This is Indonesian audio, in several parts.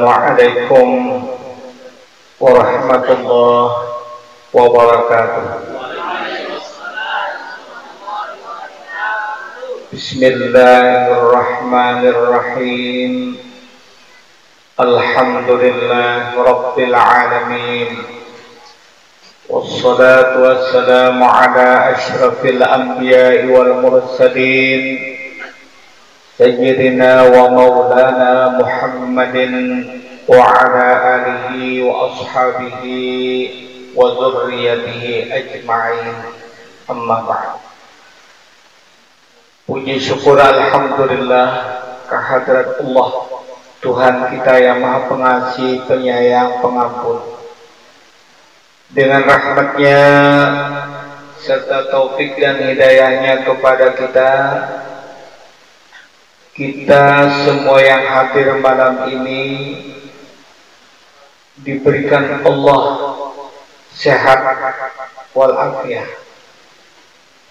Assalamualaikum warahmatullahi wabarakatuh. Bismillahirrahmanirrahim. Alhamdulillah Rabbil alamin. Wassalatu wassalamu ala ashrafil anbiya'i wal mursalin Sayyidina wa maulana Muhammadin wa ala alihi wa ashabihi wa dzurriyyatihi ajma'in. Amma ba'd. Puji syukur alhamdulillah kehadrat Allah, Tuhan kita yang Maha Pengasih, Penyayang, Pengampun. Dengan rahmatnya serta taufik dan hidayahnya kepada kita semua yang hadir malam ini diberikan Allah sehat walafiat,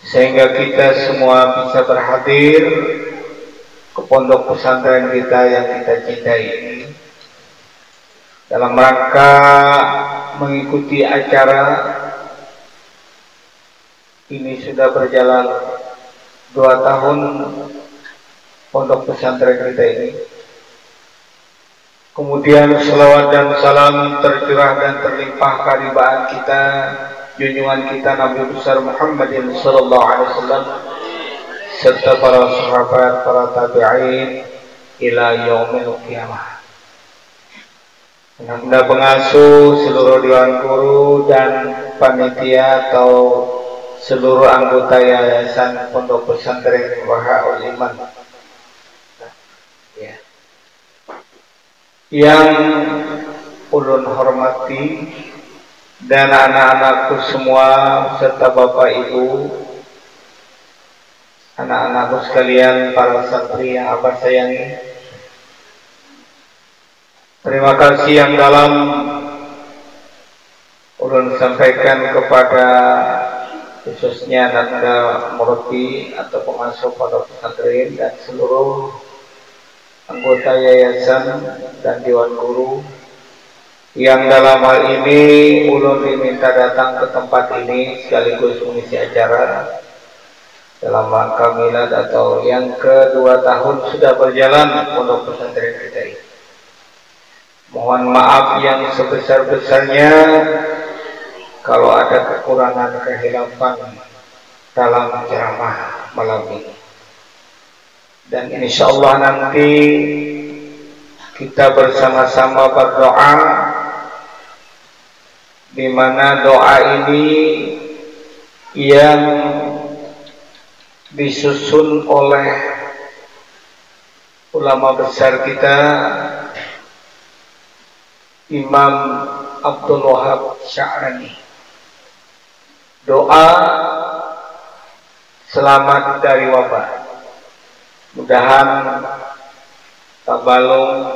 sehingga kita semua bisa berhadir ke pondok pesantren kita yang kita cintai ini dalam rangka mengikuti acara ini. Sudah berjalan 2 tahun pondok pesantren kita ini. Kemudian selawat dan salam tercurah dan terlimpah karibaan kita, junjungan kita Nabi besar Muhammadin sallallahu alaihi wasallam serta para sahabat, para tabi'in ila yaumil qiyamah. Anda pengasuh, seluruh dewan guru dan panitia atau seluruh anggota yayasan pondok pesantren Bahaul Iman yang ulun hormati, dan anak-anakku semua serta bapak ibu, anak-anakku sekalian, para santri yang abah sayangi. Terima kasih yang dalam ulun sampaikan kepada khususnya Nanda Murti atau pengasuh pondok pesantren dan seluruh anggota yayasan dan dewan guru yang dalam hal ini ulun diminta datang ke tempat ini sekaligus mengisi acara dalam rangka milad atau yang kedua tahun sudah berjalan pondok pesantren kita ini. Mohon maaf yang sebesar-besarnya kalau ada kekurangan kehilafan dalam ceramah malam ini. Dan insya Allah nanti kita bersama-sama berdoa, di mana doa ini yang disusun oleh ulama besar kita Imam Abdul Wahab Sya'rani. Doa selamat dari wabah. Mudahan Tabalong,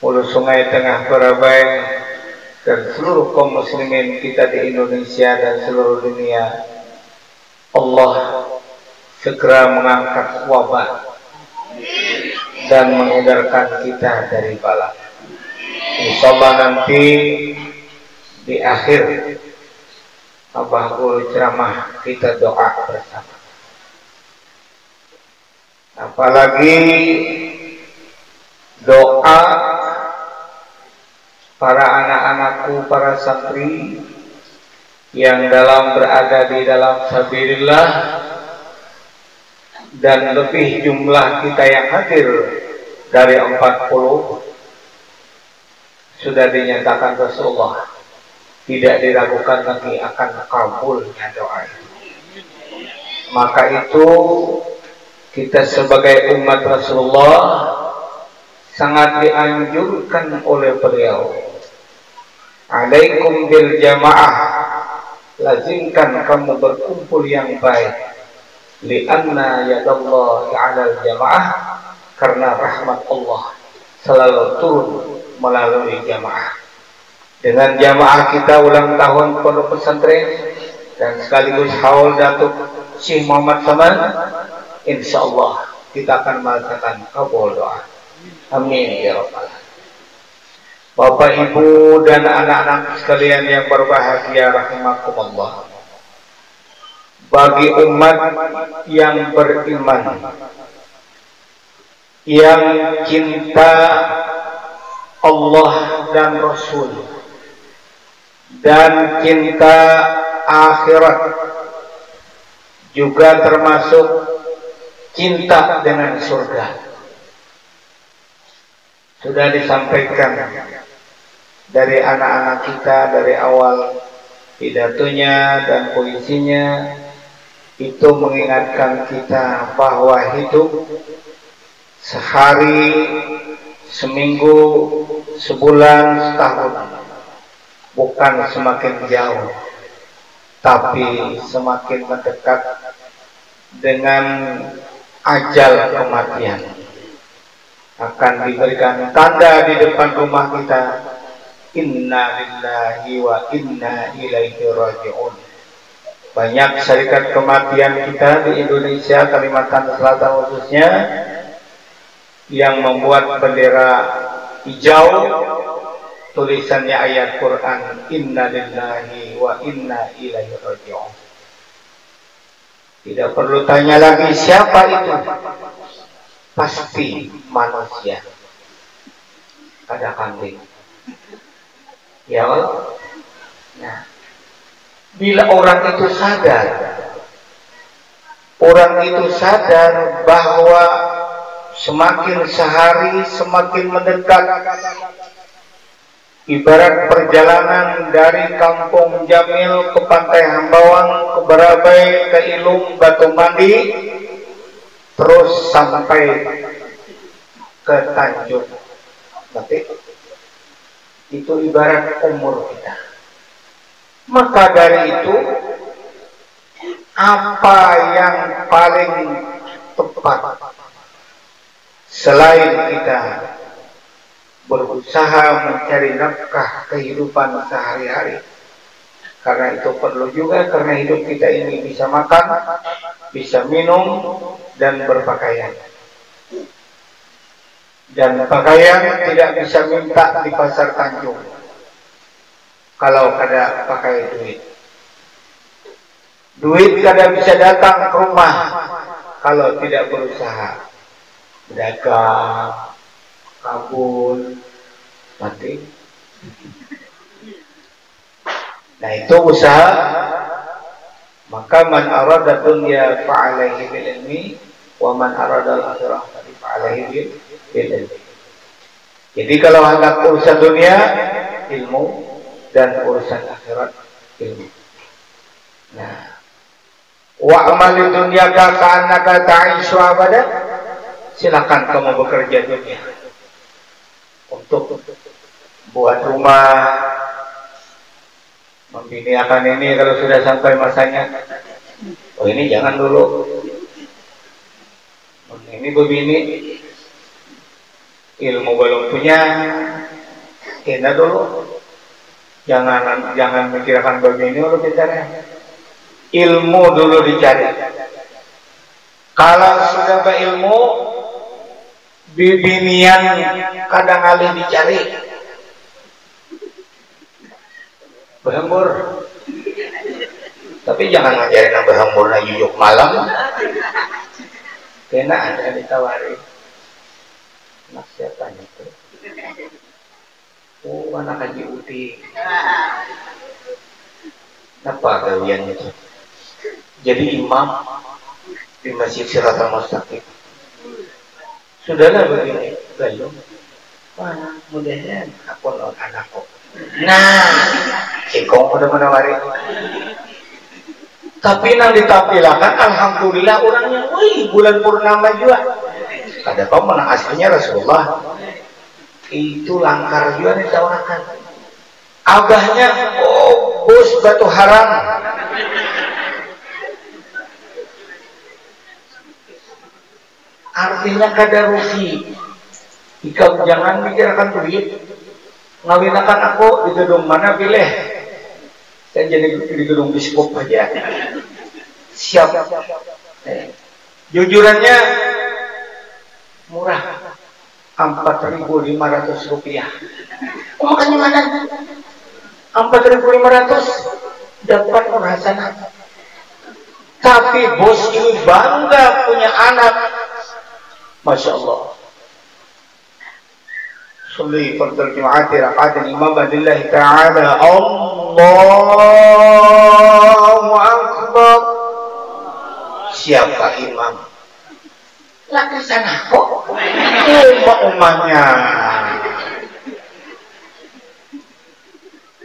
Hulu Sungai Tengah Barabai, dan seluruh kaum muslimin kita di Indonesia dan seluruh dunia, Allah segera mengangkat wabah dan menghindarkan kita dari bala. Insyaallah nanti di akhir Abah Guru ceramah kita doa bersama. Apalagi doa para anak-anakku, para santri yang berada di dalam sabilillah, dan lebih jumlah kita yang hadir dari 40 sudah dinyatakan Rasulullah tidak diragukan lagi akan kabulnya doa itu. Maka itu kita sebagai umat Rasulullah sangat dianjurkan oleh beliau, alaikum bil jamaah, lazimkan kamu berkumpul yang baik, lianna yadallahi 'alal jamaah, karena rahmat Allah selalu turun melalui jamaah. Dengan jamaah kita ulang tahun pondok pesantren dan sekaligus haul Datuk Syekh Muhammad Saman, insya Allah kita akan merasakan kabul doa. Amin ya rabbal alamin. Bapak Ibu dan anak-anak sekalian yang berbahagia rahimakumullah. Bagi umat yang beriman, yang cinta Allah dan Rasul dan cinta akhirat, juga termasuk cinta dengan surga. Sudah disampaikan dari anak-anak kita dari awal pidatonya dan puisinya, itu mengingatkan kita bahwa hidup sehari, seminggu, sebulan, setahun bukan semakin jauh, tapi semakin mendekat dengan ajal kematian. Akan diberikan tanda di depan rumah kita, inna lillahi wa inna ilaihi raji'un. Banyak syarikat kematian kita di Indonesia, Kalimantan Selatan khususnya, yang membuat bendera hijau, tulisannya ayat Quran, inna lillahi wa inna ilaihi raji'un. Tidak perlu tanya lagi siapa itu, pasti manusia. Ada kambing, ya Allah. Nah, bila orang itu sadar bahwa semakin sehari semakin mendekat, ibarat perjalanan dari Kampung Jamil ke Pantai Hambawang, ke Barabai, ke Ilung, Batu Mandi, terus sampai ke Tanjung Batik, itu ibarat umur kita. Maka dari itu, apa yang paling tepat selain kita berusaha mencari nafkah kehidupan sehari-hari? Karena itu perlu juga, karena hidup kita ini bisa makan, bisa minum, dan berpakaian. Dan pakaian tidak bisa minta di pasar Tanjung kalau kada pakai duit. Duit kada bisa datang ke rumah kalau tidak berusaha. Berdagang, kabul, mati. Nah, itu usaha. Maka man arada dunya fa'alaihi bil ilmi wa man arada al-akhirah fa'alaihi bil ilmi. Jadi kalau hendak urusan dunia, ilmu, dan urusan akhirat, ilmu. Nah, wa amali dunya ka'annaka ta'ishu abada. Silakan kamu bekerja dunia untuk buat rumah, membiniakan ini kalau sudah sampai masanya. Oh, ini jangan dulu, ini begini, ilmu belum punya, kena dulu. Jangan mikirkan begini dulu bicara. Ilmu dulu dicari. Kalau sudah berilmu, bibinian kadang kali dicari. Berhembur. Tapi jangan ngajarin yang berhembur na yuyuk malam. Kena ada ditawari. Anak siapa itu? Oh, anak Haji Uti. Apa kalian itu? Jadi imam di Masjid Siratal Mustaqim. Sudahlah begini, belum. Wah, mudah-mudahan aku nol anakku. Nah, cikong udah menawari. Tapi nang ditampilkan, alhamdulillah orangnya, wih, bulan purnama juga. Ada kau mana aslinya Rasulullah. Itu langkar juga ditawarkan. Abahnya, oh, bos batu haram. Artinya kada rugi. Jika jangan mikirkan duit, ngawinakan aku di gedung mana pilih. Saya jadi di gedung biskup aja. Siap. Jujurannya murah, 4.500 rupiah. Makanya mana? 4.500 dapat hasanah. Tapi bos cuy bangga punya anak. Masya Allah. Salli fardal jum'ati raqatan imam lillahi ta'ala. Allahu Akbar. Siapa imam? Laki sana kok. Umat-umatnya.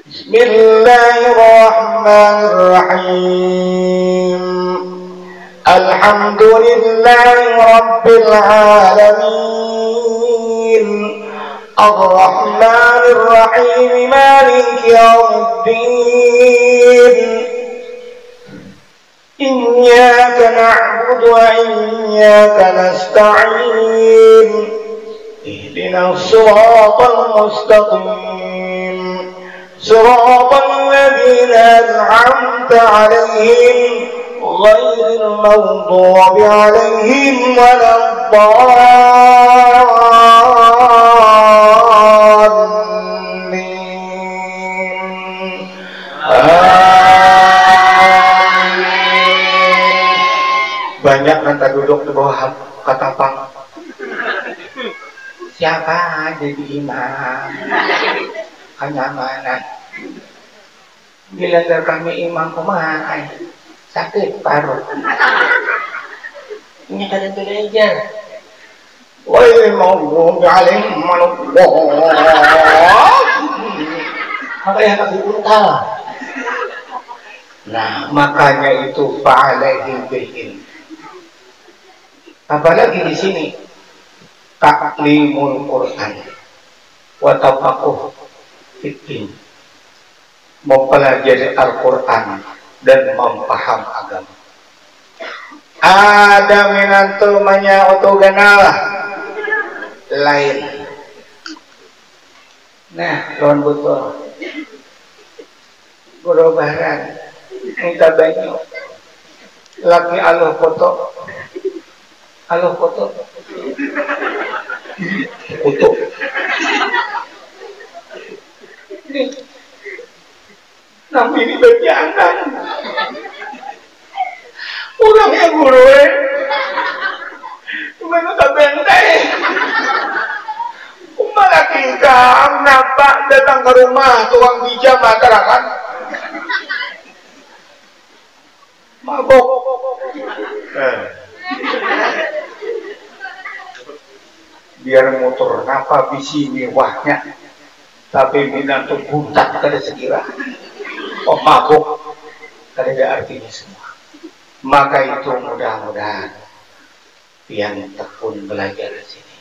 Bismillahirrahmanirrahim. Alhamdulillahi rabbil alamin. Ar-Rahmanir-Rahim. Maliki yaumiddin. Iyyaka na'budu wa iyyaka nasta'in. Ihdinas siratal mustaqim. Siratal ladzina an'amta 'alaihim ghairil maghdubi 'alaihim waladdallin. Banyak nanti duduk di bawah katapang. Siapa jadi imam? Kenyamanan. Bila kami imam kumaha sakit paru. Ini kada belajar. Woi mau ngalim manullah. Apa yang kasih untal? Nah, makanya itu fa'alaihi bil. Apalagi di sini ta'limul Quran wa tafaqquh fiddin, mempelajari Al-Quran dan memaham agama. Ada minantu manya otoganal lain. Nah, lawan betul. Guru baharan minta banyak. Laki Allah foto. Allah foto. Foto. Nampi ini berjalan. Orangnya guru cuma tak bentai. Malaki kam nampak datang ke rumah tukang bijak masyarakat. Mabok. Biar motor napa bisi mewahnya, tapi minat tuh butak kada sekira. Mabuk kada ada artinya semua. Maka itu mudah-mudahan yang tekun belajar di sini,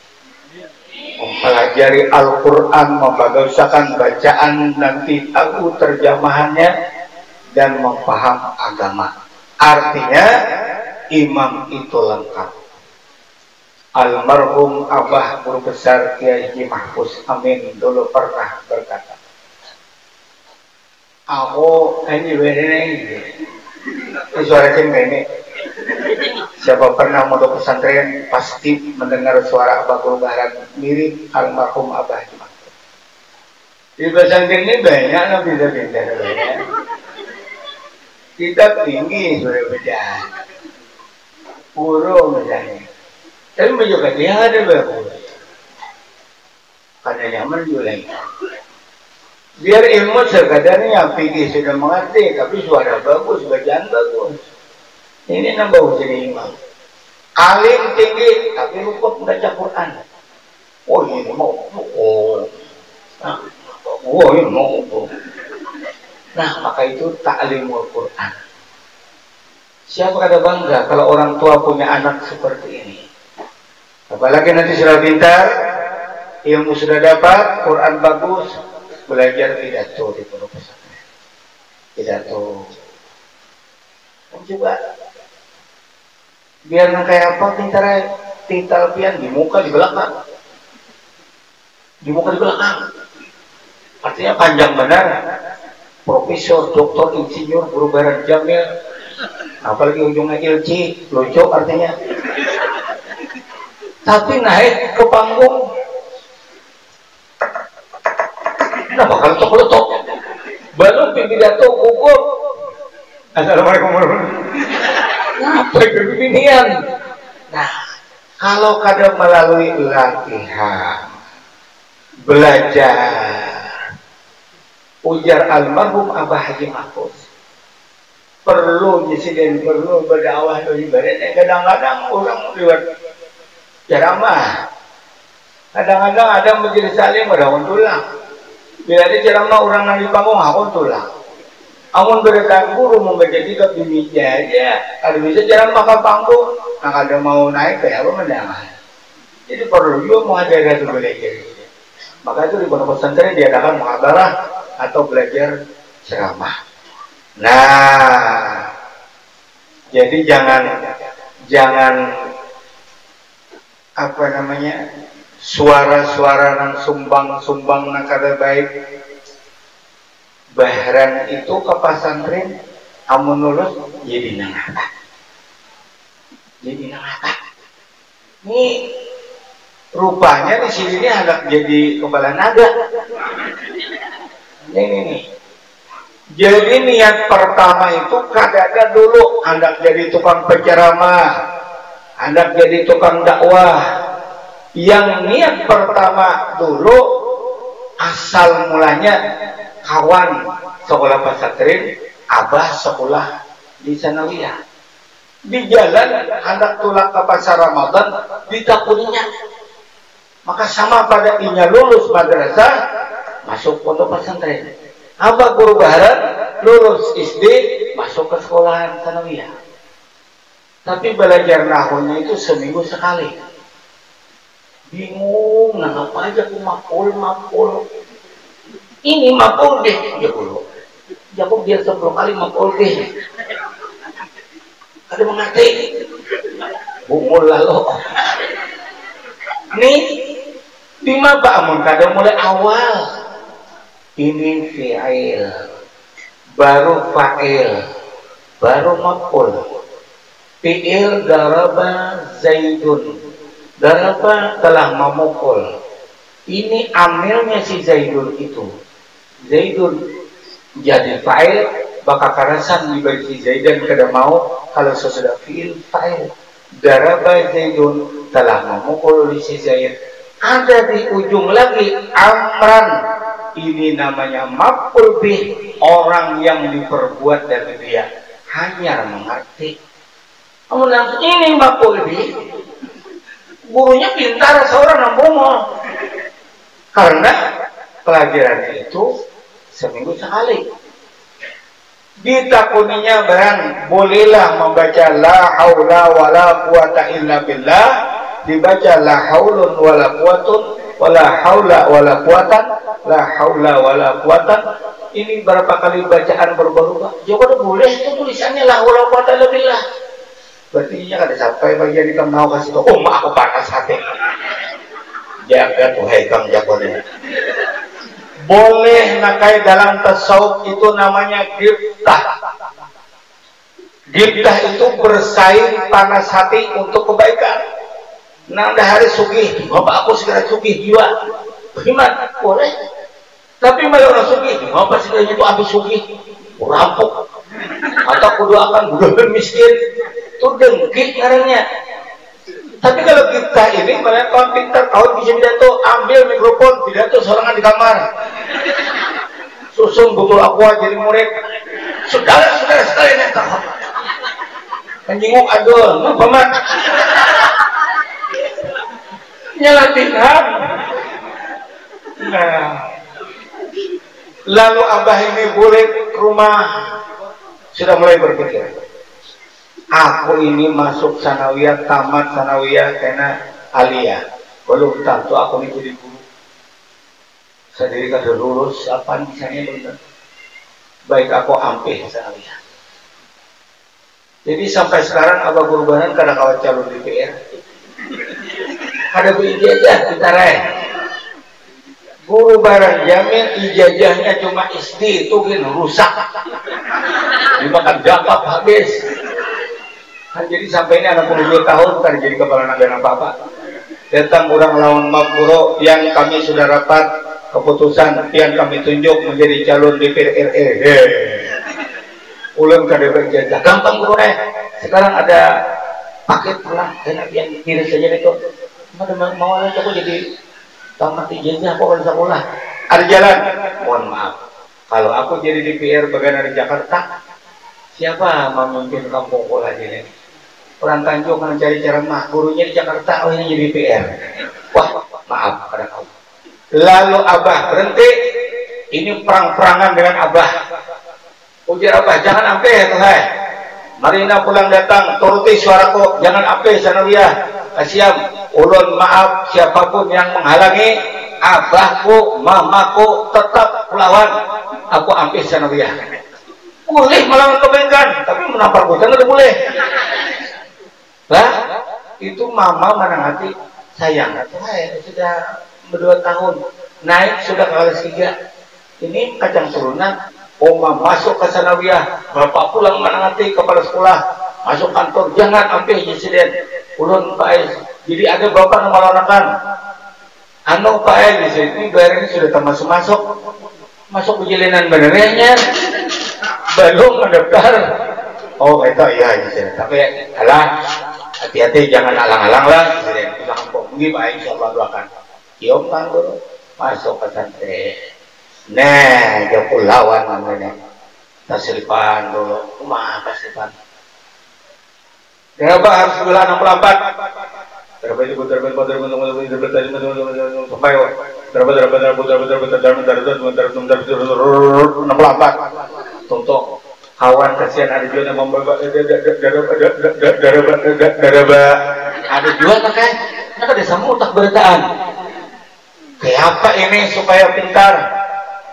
mempelajari Al-Quran, membagauskan bacaan, nanti tahu terjemahannya dan memaham agama. Artinya imam itu lengkap. Almarhum Abah Guru Besar Kiai Haji Mahfuz Amin dulu pernah berkata, aku ini suara ini. Siapa pernah mondok pesantren pasti mendengar suara Abah Guru Baharan mirip almarhum Abah Haji Mahfuz. Di pesantren ini banyak lah beda-beda. Kita tinggi sudah beda. Guru misalnya. Tapi juga dia ada bagus. Karena nyaman juga. Biar ilmu sekadarnya fikih sudah mengerti, tapi suara bagus, bacaan bagus. Ini nambah jadi imam. Alim tinggi, tapi lupa membaca Quran. Oh ini mau, ini mau. Nah maka itu ta'limul Quran. Siapa kada bangga kalau orang tua punya anak seperti ini? Apalagi nanti sudah pintar, ilmu sudah dapat, Quran bagus, belajar pidato di pondok pesantren. Pidato. Coba biar kayak apa pintarnya tintal pian di muka di belakang. Di muka di belakang. Artinya panjang benar. Profesor, doktor, insinyur, guru barat jamil. Apalagi ujungnya ilci, lucu artinya. Tapi naik ke panggung Nah bakal tok-tok baru pidato hukum. Assalamualaikum warahmatullahi wabarakatuh. Apa kebinian? Nah, kalau kadang melalui latihan, belajar, ujar almarhum Abah Haji Mahfuz, perlu disiden, perlu berdakwah dari barat. Kadang-kadang orang lewat ceramah, kadang-kadang ada majelis salim berdakwah tulang. Bila ada ceramah orang nanti panggung hakun tulang. Amun berekan guru membaca kitab di meja aja, kalau bisa ceramah ke panggung, nah kalau mau naik kayak apa mendengar. Jadi perlu juga muhadarah itu belajar. Maka itu di pondok pesantren diadakan muhadarah atau belajar ceramah. Nah, jadi jangan apa namanya suara-suara nang sumbang nak kada baik. Bahran itu ke pesantren amun lulus jadi nangata. Jadi nangata. Ini rupanya di sini ini hendak jadi kepala nada. Ini. Jadi niat pertama itu kadang-kadang dulu hendak jadi tukang penceramah, hendak jadi tukang dakwah. Yang niat pertama dulu asal mulanya kawan sekolah pesantren, abah sekolah di sanawiyah. Di jalan hendak tulak ke pasar Ramadan ditakuninya. Maka sama pada inya lulus madrasah masuk pondok pesantren. Abah guru baharan lulus SD masuk ke sekolahan sanawiyah. Tapi belajar nahwunya itu seminggu sekali. Bingung, nah apa aja aku mapul. Ini mapul deh, ya dulu. Jago biar 10 kali mapul deh. Ada mengerti? Bumul lalu. Nih, di maba amun kadang mulai awal. Ini fi'il, baru fa'il, baru mapul. Fi'il daraba Zaidun. Daraba telah memukul. Ini amilnya si Zaidun itu. Zaidun jadi fa'il, baka karasan diberi si Zaidan kada mau kalau sesudah fi'il fa'il. Daraba Zaidun telah memukul si Zaid. Ada di ujung lagi amran. Ini namanya maf'ul bih, orang yang diperbuat dari dia. Hanya mengerti. Kemudian ini maf'ul bih. Gurunya pintar seorang nambungol. Karena pelajaran itu seminggu sekali. Ditakuninya barang bolehlah membaca la haula wala quwata illa billah, dibaca la haulun wala quwatun wala haula wala quwatan, la haula wala quwatan. Ini berapa kali bacaan berubah-ubah? Jawab boleh itu tulisannya la haula quwata illa billah. Berarti nya kada sampai bagian kita mau kasih tahu. Oh, mak aku panas hati. Jaga tuh hekam jagonya. Boleh nakai dalam tasawuf itu namanya giftah. Giftah itu bersaing panas hati untuk kebaikan. Nang hari sugih, bapak aku segera sugih jiwa. Bagaimana? Boleh. Tapi malah orang sugih, bapak segera itu habis sugih, rampok. Atau kudu akan budak miskin. Itu dengki ngarannya. Tapi kalau kita ini malah kawan pintar, kawan bisa pidato, ambil mikrofon, pidato sorangan di kamar. Susun butuh aku jadi murid. Saudara sekalian yang tahu. Menjenguk adul, apa mak? Nyelatihan. Nah, lalu abah ini boleh ke rumah, sudah mulai berpikir. Aku ini masuk sanawiyah, tamat sanawiyah karena aliyah. Belum tentu aku ini jadi guru. Saya diri kada lulus, apa misalnya belum tentu. Baik aku ampih sanawiyah. Jadi sampai sekarang abah guru banan kada kawat calon DPR. Kada berijazah kita raih. Guru barang jamin ijazahnya cuma SD itu kan rusak. Dimakan gapap habis. Kan jadi sampai ini anak 22 tahun kan jadi kepala negara apa-apa. Datang orang lawan Mapuro yang kami sudah rapat keputusan pian kami tunjuk menjadi calon DPR RI. Ulang ke DPR jajah gampang bro sekarang ada paket pulang enak pian kiri saja itu mau aja aku jadi tamat ijazah kok sekolah ada jalan. Mohon maaf kalau aku jadi DPR bagian dari Jakarta siapa memimpin kampung sekolah ini orang Tanjung kan cari cara mah gurunya di Jakarta oh ini jadi DPR. Wah maaf pada kamu. Lalu Abah berhenti ini perang-perangan dengan Abah ujar Abah jangan ampe ya tuh Marina pulang datang turuti suaraku jangan ampe sanawiyah kasiam ulun maaf siapapun yang menghalangi abahku mamaku tetap melawan aku ampe sanawiyah boleh melawan kebengan tapi menampar bocah nggak boleh lah itu mama mana hati sayang sudah 2 tahun naik sudah ke kelas 3 ini kacang turunan oma masuk ke sanawiyah bapak pulang mana hati kepala sekolah masuk kantor jangan ambil insiden ulun Pak Ais jadi ada bapak nomor anakan anu Pak Ais di sini bayar ini sudah termasuk masuk perjalanan benernya belum mendaftar oh itu iya insiden tapi alah hati-hati jangan alang-alang lah insiden kita kampung ini Pak Ais insyaallah doakan kiom kan guru masuk ke santri nah jauh lawan namanya tasripan dulu rumah tasripan kenapa harus belah 64 sampai tonton kawan kasihan ada juga yang membawa ada juga kakek ada desa mutak beritaan kayak apa ini supaya pintar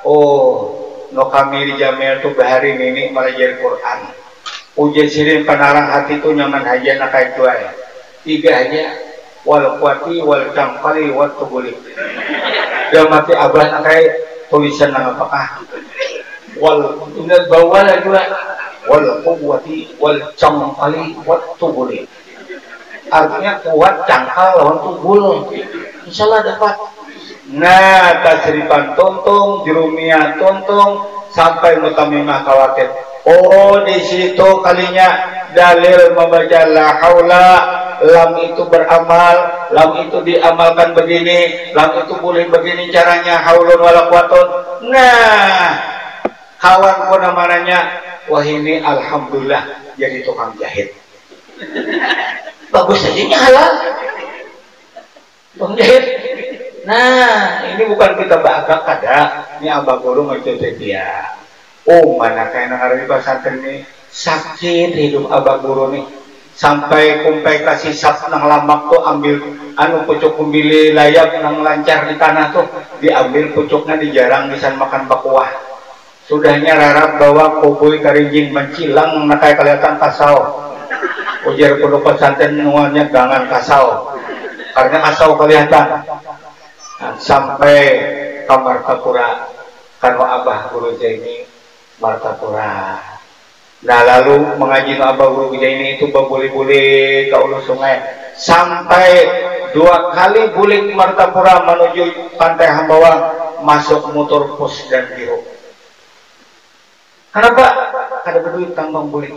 oh no kami di Jamil tuh bahari ini malah jadi Quran ujian sirin penarang hati tuh nyaman aja nak kayak itu aja 3 aja wal kuati wal jangkali wal tubuli dia mati abah nak kayak tulisan nama apakah wal ingat bawah juga wal kuati wal jangkali wal tubuli artinya kuat jangkal lawan tubul insyaallah dapat. Nah tasrifan tontong jerumia tontong sampai mutamimah khawatir oh di situ kalinya dalil membaca la haula lam itu beramal lam itu diamalkan begini lam itu boleh begini caranya haulun wala quwatun. Nah kawan pun namanya wah ini alhamdulillah jadi tukang jahit bagus saja halal tukang jahit. Nah ini bukan kita bagak kada ini abah guru mencoba dia oh mana kayak hari di pesantren ini sakit hidup abah guru nih sampai kumpai kasih sap nang lamak tuh ambil anu pucuk kumbili layap nang lancar di tanah tuh diambil pucuknya dijarang bisa makan bakuah sudahnya rarap bawa koboi karinjing mencilang nak kayak kelihatan kasau ujar pondok pesantren nuannya gangan kasau karena kasau kelihatan. Nah, sampai ke Martapura karena abah guru ini Martapura. Nah lalu mengaji abah guru ini itu boleh-boleh ke ulu sungai sampai 2 kali bulik Martapura menuju pantai Hambawang masuk motor pos dan biru. Kenapa? Ada berduit tambang bulik.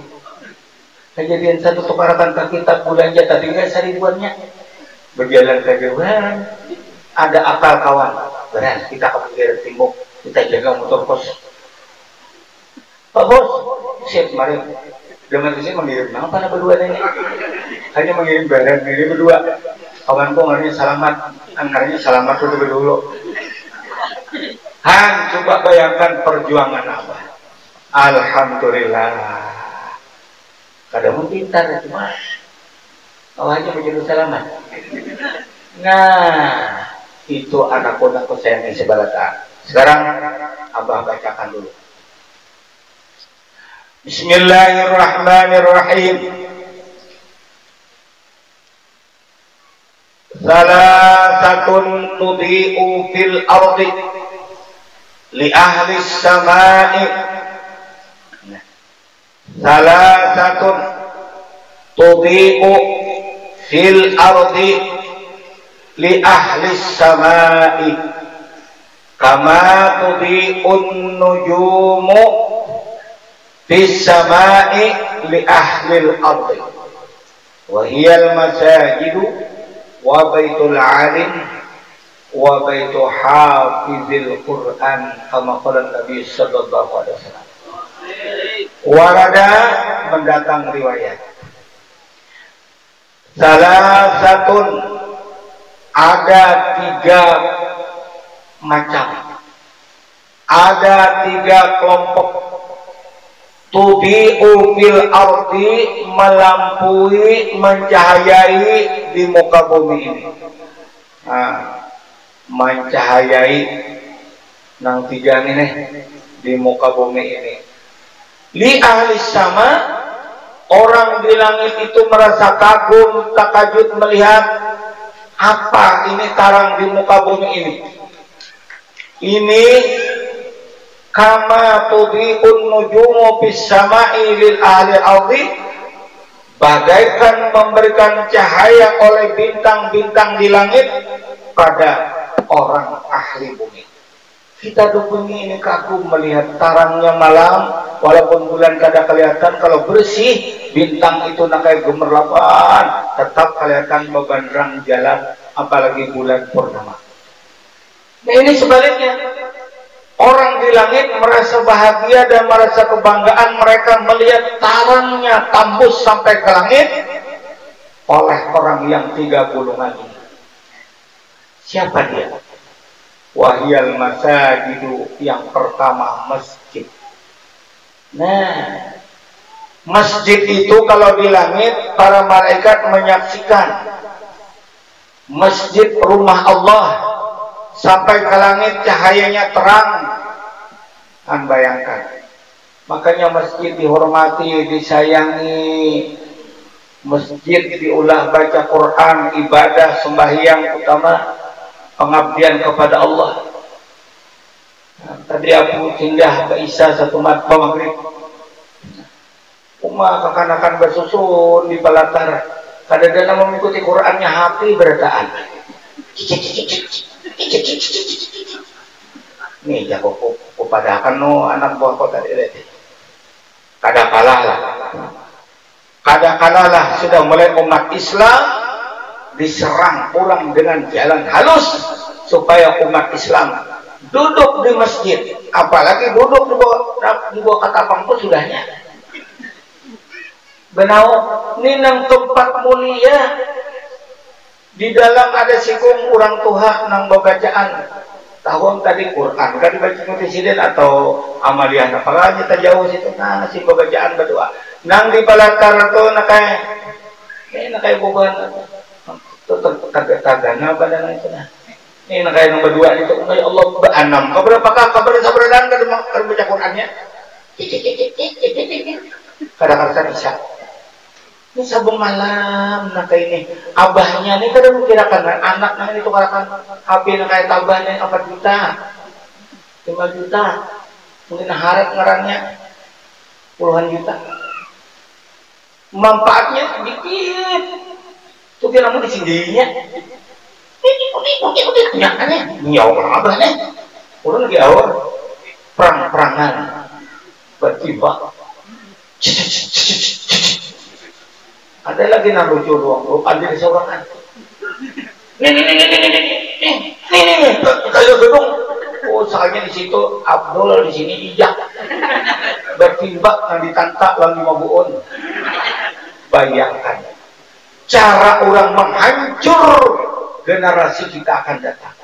Kejadian satu tukarkan ke kitab belanja tadi nggak seribuannya berjalan ke jauhan. Ada akal kawan, beran kita ke pinggir timbuk, kita jaga motor pos. Pak bos, siap kemarin. Dengan sini mengirim apa berdua ini? Hanya mengirim barang ini berdua. Kawanku ngarinya selamat, angkarnya selamat dulu. Han, coba bayangkan perjuangan apa? Alhamdulillah. Kadang pintar cuma awalnya begitu selamat. Nah. Itu anak-anak kesayangan sebalatan. Sekarang abah bacakan dulu. Bismillahirrahmanirrahim. Salasatun tudhi'u fil ardi li ahli samai. Salasatun tudhi'u fil ardi li ahli samai kama tudhi'un nujumu fis sama'i li ahlil ardi wa hiyal masajidu wa baitul alim wa baitu hafizil Qur'an kama qala Nabi sallallahu alaihi wasallam. Warada mendatang riwayat salah satu ada 3 macam, ada 3 kelompok tubi'u fil ardi melampaui mencahayai di muka bumi ini. Mencahayai nang 3 ini di muka bumi ini. Li ahli sama, orang di langit itu merasa kagum, takajud melihat apa ini tarang di muka bumi ini. Ini kama tudhi'un nujumu bis sama'i lil ahli ardi, bagaikan memberikan cahaya oleh bintang-bintang di langit pada orang ahli bumi. Kita di bumi ini kagum melihat tarangnya malam, walaupun bulan kada kelihatan, kalau bersih bintang itu nak kayak gemerlapan, tetap kelihatan bebandrang jalan, apalagi bulan purnama. Nah ini sebaliknya, orang di langit merasa bahagia dan merasa kebanggaan mereka melihat tarangnya tembus sampai ke langit oleh orang yang 3 golongan ini. Siapa dia? Wahyal masajidu, yang pertama masjid. Nah, masjid itu kalau di langit para malaikat menyaksikan masjid rumah Allah sampai ke langit cahayanya terang. Kan bayangkan. Makanya masjid dihormati, disayangi. Masjid diulah baca Quran, ibadah, sembahyang utama, pengabdian kepada Allah. Nah, tadi aku singgah ke Isa satu maghrib. Kekanakan bersusun di balatar. Kadang-kadang mengikuti Qurannya hati berataan. Nih jago kupadakan no anak buah kota tadi. Kada kalah lah sudah mulai umat Islam diserang orang dengan jalan halus supaya umat Islam duduk di masjid, apalagi duduk di bawah katapang pun sudahnya. Benau ninang tempat mulia, di dalam ada sikung orang tua nang bacaan tahun tadi Quran kan dibaca presiden atau amaliah apalagi kita jauh situ, nah si bacaan berdua nang di balatar tu nakai bukan tagana badan itu nah. Ini nakai nomor 2 itu ya Allah be-6. Kaberapakah kabar sabaradan kada baca Qur'annya? Kadang-kadang isya. Ini sabung malam nakai ini. Abahnya ini kada mengkirakan anak nang itu karakan HP nakai tabahnya 4 juta. 5 juta. Mungkin harap ngarannya puluhan juta. Manfaatnya sedikit. Tuh kira mau disingginya. Nyawa orang abah nih. Orang lagi awal perang-perangan bertiba. Ada lagi nang lucu doang. Ada di seorangan. Nih. Kayu gedung. Oh, soalnya di situ Abdul, di sini Ijak. Bertimbak yang ditantak lalu mabuun. Bayangkan cara orang menghancur generasi kita akan datang.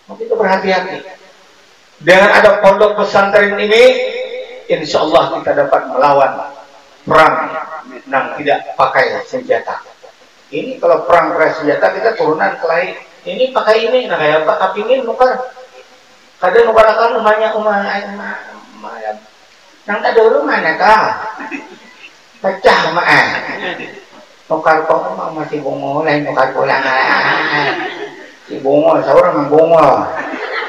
Maka kita berhati-hati. Dengan ada pondok pesantren ini, insya Allah kita dapat melawan perang yang tidak pakai senjata. Ini kalau perang pakai senjata kita turunan kelahi. Ini pakai ini, nah kayak apa? Kapingin nukar. Kadang nukarakan rumahnya yang tak ada rumah kah? Pecah mah. Nukar kok masih bongol, lain nukar pulang. Si bongol, seorang yang bongol.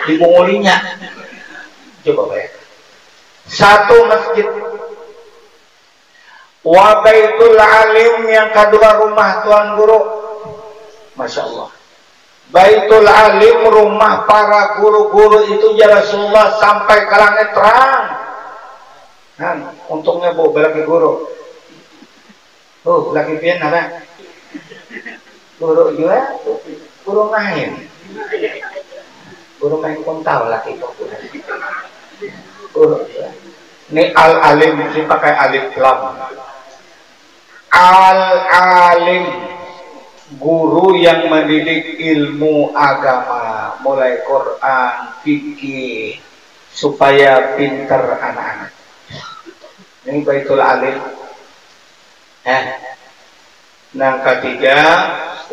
Dibongolinya. Coba bayar. Satu masjid. Wa baitul alim, yang kedua rumah tuan guru. Masya Allah. Baitul Alim, rumah para guru-guru itu ya Rasulullah, sampai ke langit terang. Nah, untungnya bu belaki guru. Belaki pian apa? Guru juga, guru main. Guru main pun tahu laki kok guru. Ini al-alim mesti pakai alif lam. Al-alim, guru yang mendidik ilmu agama, mulai Quran, fikih, supaya pinter anak-anak. Ini Baitul Alim. Yang ketiga,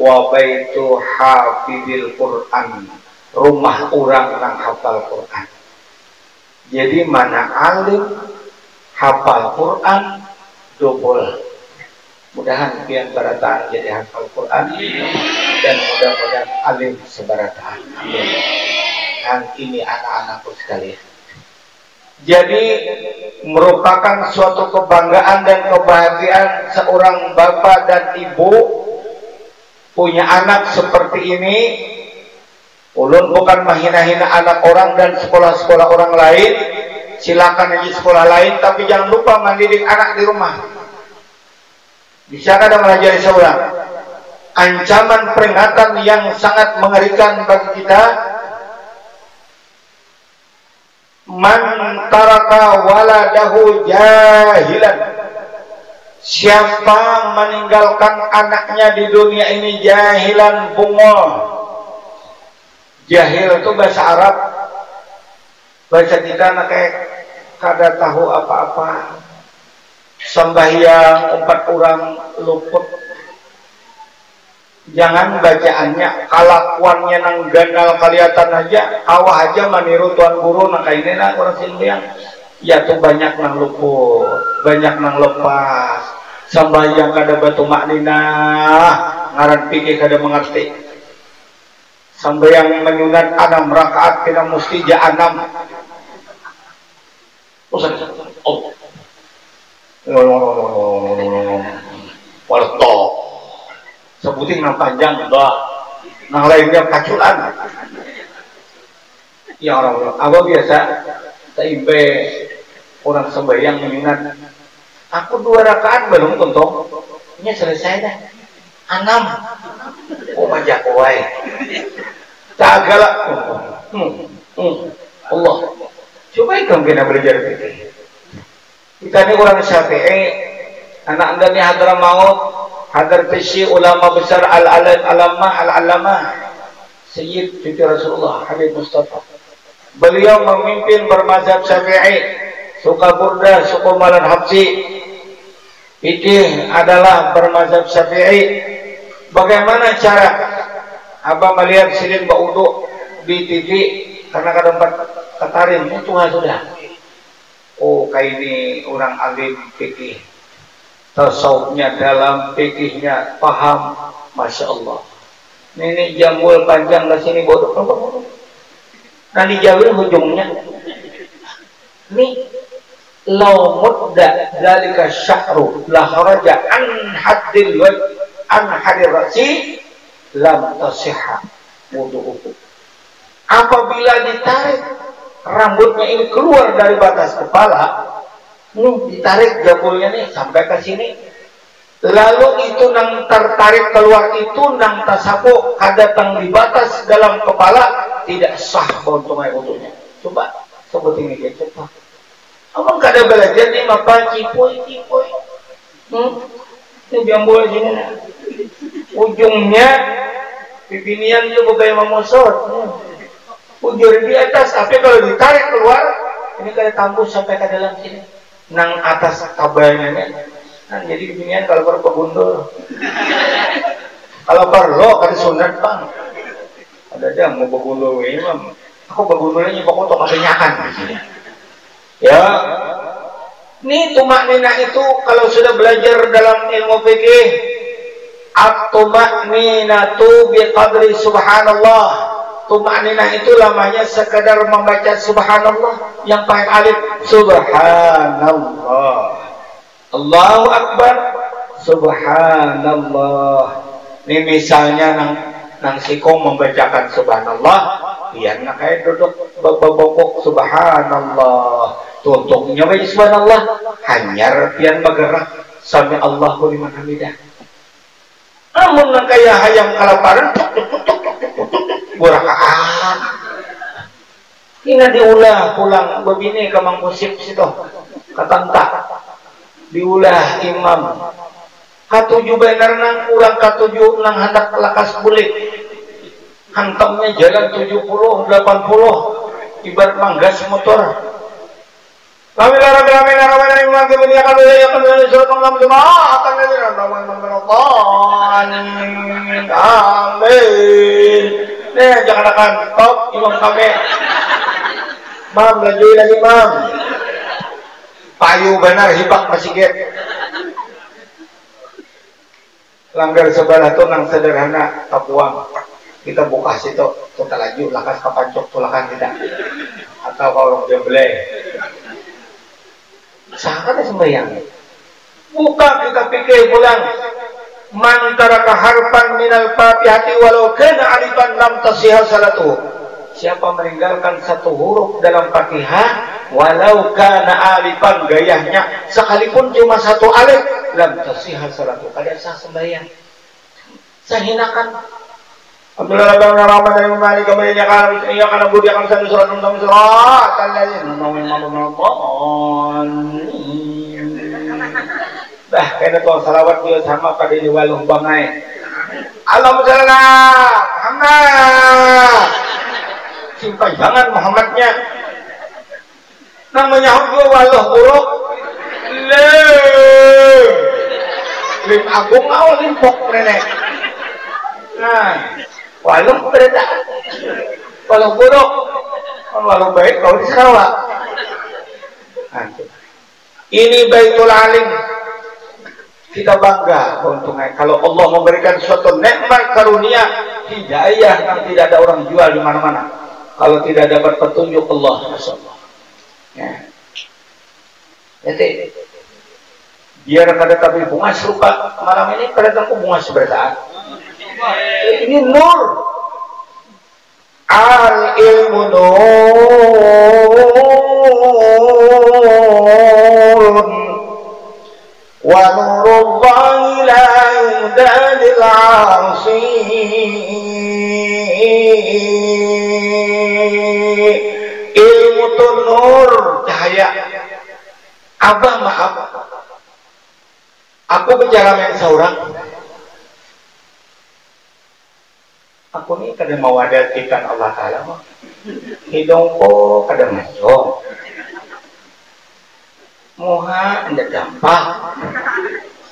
wa baitu hafidil Quran, rumah orang yang hafal Quran. Jadi mana alim hafal Quran double. Mudahan pian barataan jadi hafal Quran dan mudah-mudahan alim sebarataan. Amin. Dan ini anak-anakku sekalian. Jadi merupakan suatu kebanggaan dan kebahagiaan seorang bapak dan ibu punya anak seperti ini. Ulun bukan menghina-hina anak orang dan sekolah-sekolah orang lain. Silakan aja sekolah lain, tapi jangan lupa mendidik anak di rumah. Bisa kada melajari seorang. Ancaman peringatan yang sangat mengerikan bagi kita. Man taraka waladahu jahilan, siapa meninggalkan anaknya di dunia ini jahilan, bungol. Jahil itu bahasa Arab, bahasa kita kayak kada tahu apa-apa, sembahyang 4 orang luput. Jangan bacaannya, kalakuannya nang gandal kelihatan aja, awah aja meniru tuan guru nang kayak ini nah orang sembahyang. Ya tuh banyak nang luput, banyak nang lepas, sembahyang kada batu makninah, ngaran pikir kada mengerti. Sembahyang menyunat 6 rakaat kena mesti ja 6. Oh. Walto. Sebutin nang panjang doa, nang lainnya kaculan. Ya orang apa biasa taimbe orang sembahyang menyunat. Aku 2 rakaat belum tuntong. Ini selesai dah. 6. Oh majak wae. Tagala. Allah. Coba ikam kena belajar fikih. Kita ini orang Syafi'i, anak anda ni Hadramaut, Hadar Pesyi, ulama besar al-alamah Sayyid Siti Rasulullah Habib Mustafa. Beliau memimpin bermazhab Syafi'i, suka burda, suku malan habsi. Fikih adalah bermazhab Syafi'i. Bagaimana cara abang melihat silin baudu di TV karena kadang katarin itu sudah. Oh kayak ini orang alim fikih, tasawufnya dalam, fikihnya paham, masya Allah. Ini jambul panjang ke sini bodoh. Nanti jauhin ujungnya. Nih lau mudda dzalika syahru la kharaja an haddil an hadir rasi lam tasihha wudu'uhu. Apabila ditarik rambutnya ini keluar dari batas kepala, ditarik jambulnya nih sampai ke sini, lalu itu nang tertarik keluar itu nang tasapu datang di batas dalam kepala, tidak sah bontongai wudunya. Coba sebut ini dia coba. Abang kada belajar nih apa cipoy. Ini jambul sini. Ujungnya pipinian itu bukan memosot. Ujung di atas, tapi kalau ditarik keluar, ini kada tembus sampai ke dalam sini. Nang atas kabarnya nih. Nah, jadi pipinian kalau perlu pegundul. Kalau perlu kada sunat bang. Ada aja mau pegundul ini bang. Aku pegundulnya pokok untuk kebanyakan di sini. Ya, ini tumak-ninah itu kalau sudah belajar dalam ilmu fikih, at-tumak-ninatu biqadri subhanallah. Tumak-ninah itu lamanya sekadar membaca subhanallah yang paling alif subhanallah. Allahu akbar subhanallah. Ini misalnya nang nang siko membacakan subhanallah pian na kaya duduk bababokok subhanallah tuntungnya baca subhanallah hanyar pian bergerak sami Allahu liman hamidah. Namun nang kaya hayam kalaparan burakaan ina diulah pulang begini ke mangkusip situ katanta diulah imam katujuh benar nang ulang katujuh nang hendak lakas bulik hantamnya jalan 70 80 ibarat manggas motor kami lara kami lara mana yang lagi menyiapkan budaya akan menjadi surat malam Jumat akan menjadi ramai amin amin nih jangan akan top imam kami mam lagi mam payu benar hibak masih get langgar sebelah tuh nang sederhana kapuang kita buka situ kita laju lakas kapancok tulakan tidak atau kalau jemble sahabat sembahyang buka kita pikir pulang man taraka harfan minal fatihati walau kana alifan lam tasihha salatuhu siapa meninggalkan satu huruf dalam Fatihah walau kana alifan gayahnya sekalipun cuma satu alif lam tasihha salatuhu kada sah sembahyang saya hinakan Alhamdulillah Rabbil alamin malik kemudian ya kana budi akan satu surat tentang surat alladzina dah kena tuh salawat dia sama pada di waluh bangai Allahumma Muhammad simpan jangan Muhammadnya namanya hujur waluh buruk lim agung awal limpok nenek nah walau berita walau buruk walau baik kalau di Sarawak ini Baitul Alim kita bangga untungnya kalau Allah memberikan suatu nikmat karunia hidayah yang tidak ada orang jual di mana-mana kalau tidak dapat petunjuk Allah Masya Allah ya. Jadi biar kada tapi bunga serupa malam ini pada aku bunga sebertaan ini nur al ilmu nurun wa nurullahi la yudadil asi ilmu itu nur cahaya abah maaf aku bicara dengan seorang aku ni kada mau ada tikan Allah Ta'ala mah hidungku kada masuk muha anda dampak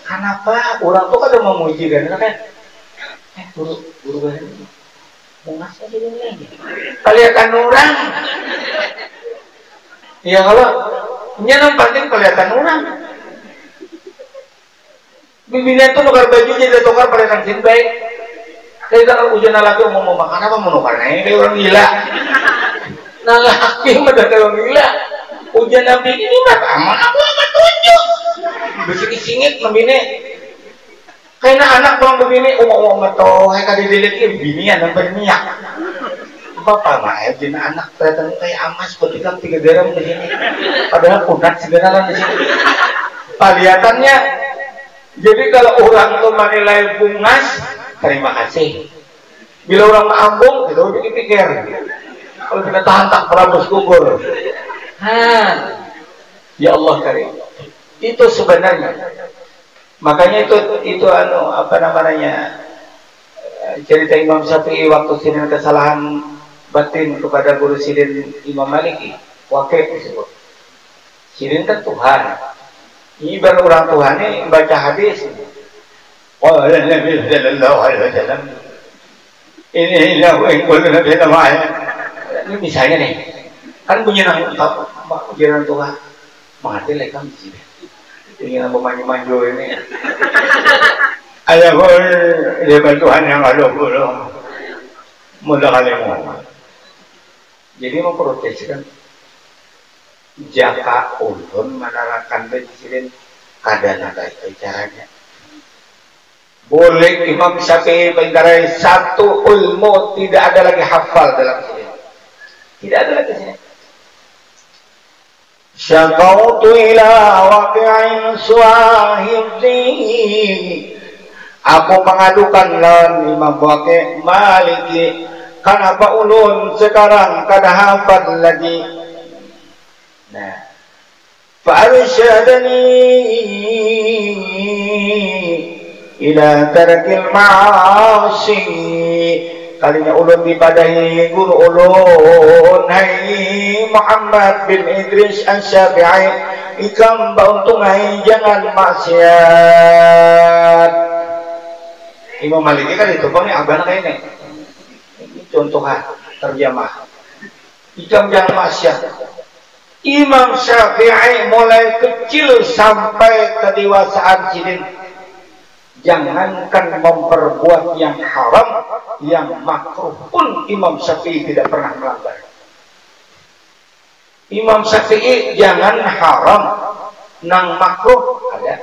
kenapa orang tu kada memuji kan guru baru muha saja dulu lagi kelihatan orang ya kalau yang penting kelihatan orang bimbingan tu nukar baju jadi tukar pada tangsin baik saya kalau ujian lagi mau makan apa mau nukarnya kayak orang gila nah laki udah kayak orang gila ujian nabi ini mah sama aku akan tunjuk besok singit membini kayaknya anak bang begini meto kayak kali dilihat binian dan berminyak bapak mah jadi anak ternyata kayak amas ketika 3 garam di sini padahal punat segala di sini kelihatannya jadi kalau orang tuh menilai bungas terima kasih bila orang ambung itu pikir kalau kita tahan tak perabus gugur ya Allah karim itu sebenarnya makanya itu apa namanya cerita Imam Syafi'i waktu sidin kesalahan batin kepada guru sidin Imam Maliki wakil disebut sidin kan Tuhan ini baru orang Tuhan ini baca hadis qala Nabi sallallahu alaihi wasallam ini lahu in qulna Nabi namanya ini misalnya nih kan punya nama jalan Tuhan mengerti lekam di sini ingin memanju-manju ini ada pun dia Tuhan yang ada puluh mudah kalimu jadi memprotes kan jaka ulun menarakan presiden kada nada caranya Boleh Imam Syafi'i mengingkari satu ilmu tidak ada lagi hafal dalam sini. Tidak ada lagi sini. Syaqautu ila waqi'in suahibdi. Aku mengadukan lawan Imam Waqi' Maliki. Kenapa ulun sekarang kada hafal lagi? Nah, fa'arsyadani ila tarkil ma'asi. Kalinya ulun dipadahi guru ulun, hai Muhammad bin Idris Asy-Syafi'i, ikam bauntungai jangan maksiat. Imam Maliki kan itu kok nih abang kayak ini. Ini contohan terjemah. Ikam jangan maksiat. Imam Syafi'i mulai kecil sampai kedewasaan sidin, jangankan memperbuat yang haram, yang makruh pun Imam Syafi'i tidak pernah melanggar. Imam Syafi'i jangan haram, nang makruh ada.